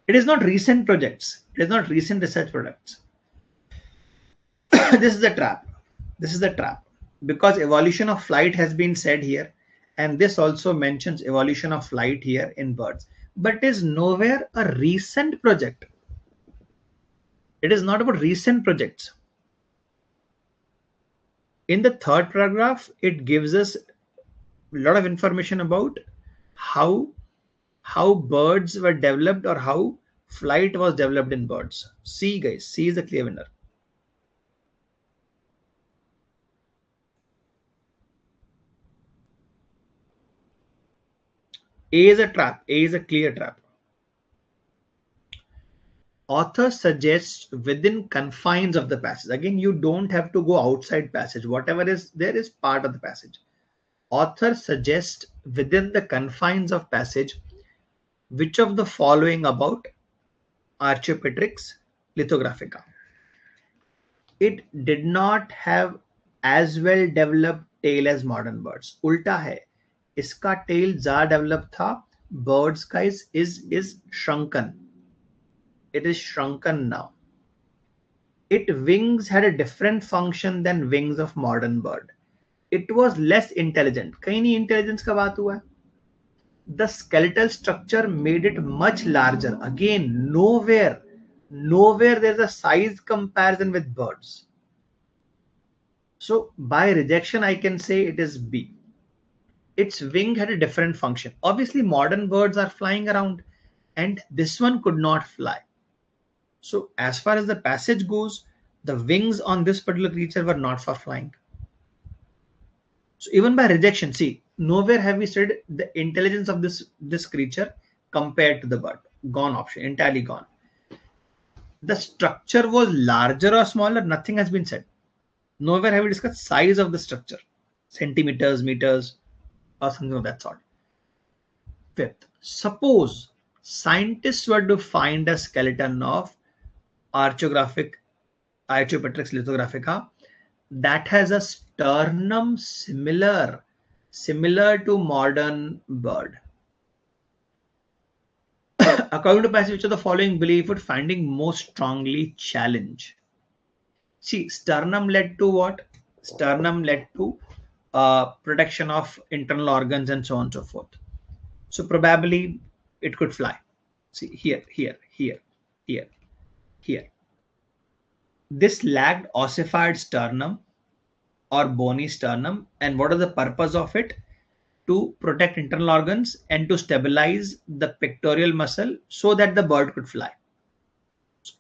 It is not recent projects. It is not recent research products. This is a trap. This is the trap. Because evolution of flight has been said here, and this also mentions evolution of flight here in birds. But it is nowhere a recent project. It is not about recent projects. In the third paragraph, it gives us a lot of information about how birds were developed or how flight was developed in birds. C, guys, C is the clear winner. A is a trap. A is a clear trap. Author suggests within confines of the passage. Again, you don't have to go outside passage. Whatever is there is part of the passage. Author suggests within the confines of passage which of the following about Archaeopteryx lithographica. It did not have as well developed tail as modern birds. उल्टा है, इसका tail ज़्यादा developed था. Birds का is shrunken. It is shrunken now. Its wings had a different function than wings of modern bird. It was less intelligent. कहीं नहीं intelligence का बात हुआ है. The skeletal structure made it much larger. Again, nowhere there's a size comparison with birds. So by rejection, I can say it is B. Its wing had a different function. Obviously, modern birds are flying around, and this one could not fly. So as far as the passage goes, the wings on this particular creature were not for flying. So even by rejection, see, nowhere have we said the intelligence of this creature compared to the bird. Gone option, entirely gone. The structure was larger or smaller, nothing has been said. Nowhere have we discussed size of the structure, centimeters, meters, or something of that sort. Fifth, suppose scientists were to find a skeleton of Archaeopteryx lithographica that has a sternum similar to modern bird. According to passage, which of the following belief would finding most strongly challenge? See, sternum led to what? Sternum led to protection of internal organs and so on and so forth. So probably it could fly. See, here. This lacked ossified sternum or bony sternum. And what is the purpose of it? To protect internal organs and to stabilize the pectoral muscle so that the bird could fly.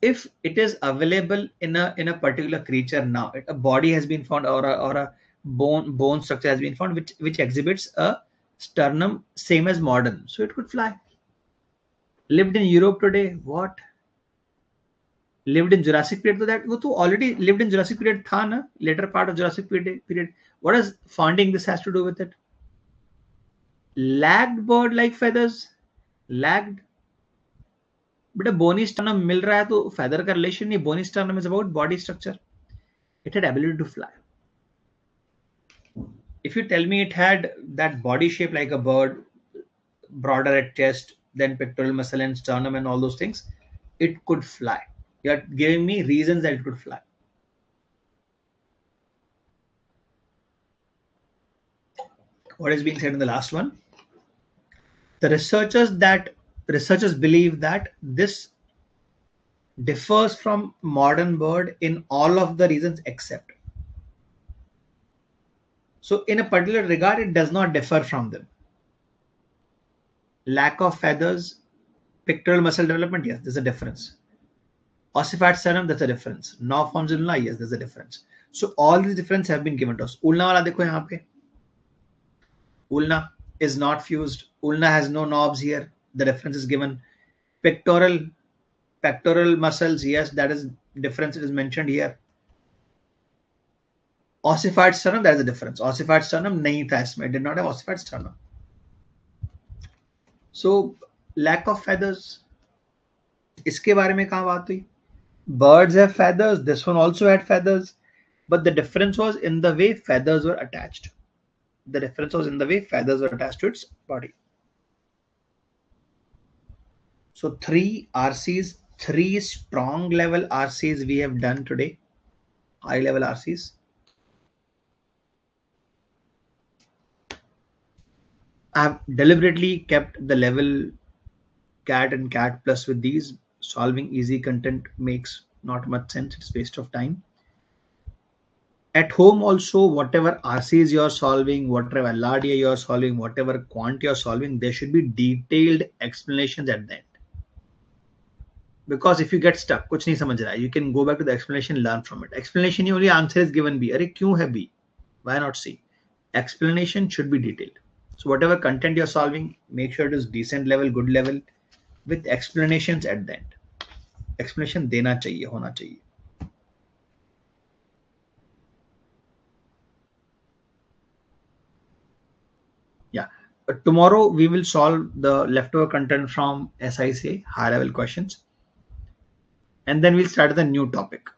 If it is available in a particular creature now, a body has been found or a bone structure has been found which exhibits a sternum same as modern, so it could fly. Lived in Europe today. What? Lived in Jurassic period, so that वो तो already lived in Jurassic period था ना, later part of Jurassic period. What does finding this has to do with it? Lagged bird like feathers, lagged. But a bony sternum मिल रहा है तो feather का relation नहीं. Bony sternum is about body structure. It had ability to fly. If you tell me it had that body shape like a bird, broader at chest, then pectoral muscle and sternum and all those things, it could fly. You are giving me reasons that it could fly. What is being said in the last one? The researchers believe that this differs from modern bird in all of the reasons except. So in a particular regard, it does not differ from them. Lack of feathers, pectoral muscle development, yes, there's a difference. Ossified sternum, that's a difference. No forms in ulna, yes, there's a difference. So all these differences have been given to us. Ulna wala dekho yahan pe. Ulna is not fused. Ulna has no knobs here. The reference is given. Pectoral muscles, yes, that is difference. It is mentioned here. Ossified sternum, that is the difference. Ossified sternum nahi tha isme. It did not have ossified sternum. So lack of feathers. इसके बारे में कहाँ बात हुई? Birds have feathers. This one also had feathers, but the difference was in the way feathers were attached. The difference was in the way feathers were attached to its body. So 3 RCs, 3 strong level RCs we have done today. High level RCs. I have deliberately kept the level cat and cat plus with these. Solving easy content makes not much sense. It's waste of time. At home also, whatever RCs you're solving, whatever LRDA you're solving, whatever quant you're solving, there should be detailed explanations at the end. Because if you get stuck, कुछ नहीं समझ रहा है, you can go back to the explanation, learn from it. Explanation only answer is given B. अरे क्यों है B? Why not C? Explanation should be detailed. So whatever content you're solving, make sure it is decent level, good level, with explanations at the end. Explanation देना चाहिए, होना चाहिए. Yeah. But tomorrow we will solve the leftover content from SICA, high level questions. And then we'll start the new topic.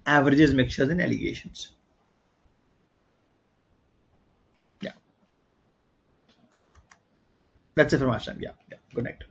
Averages, mixtures, and allegations. Yeah. That's it from our time. Yeah. Good night.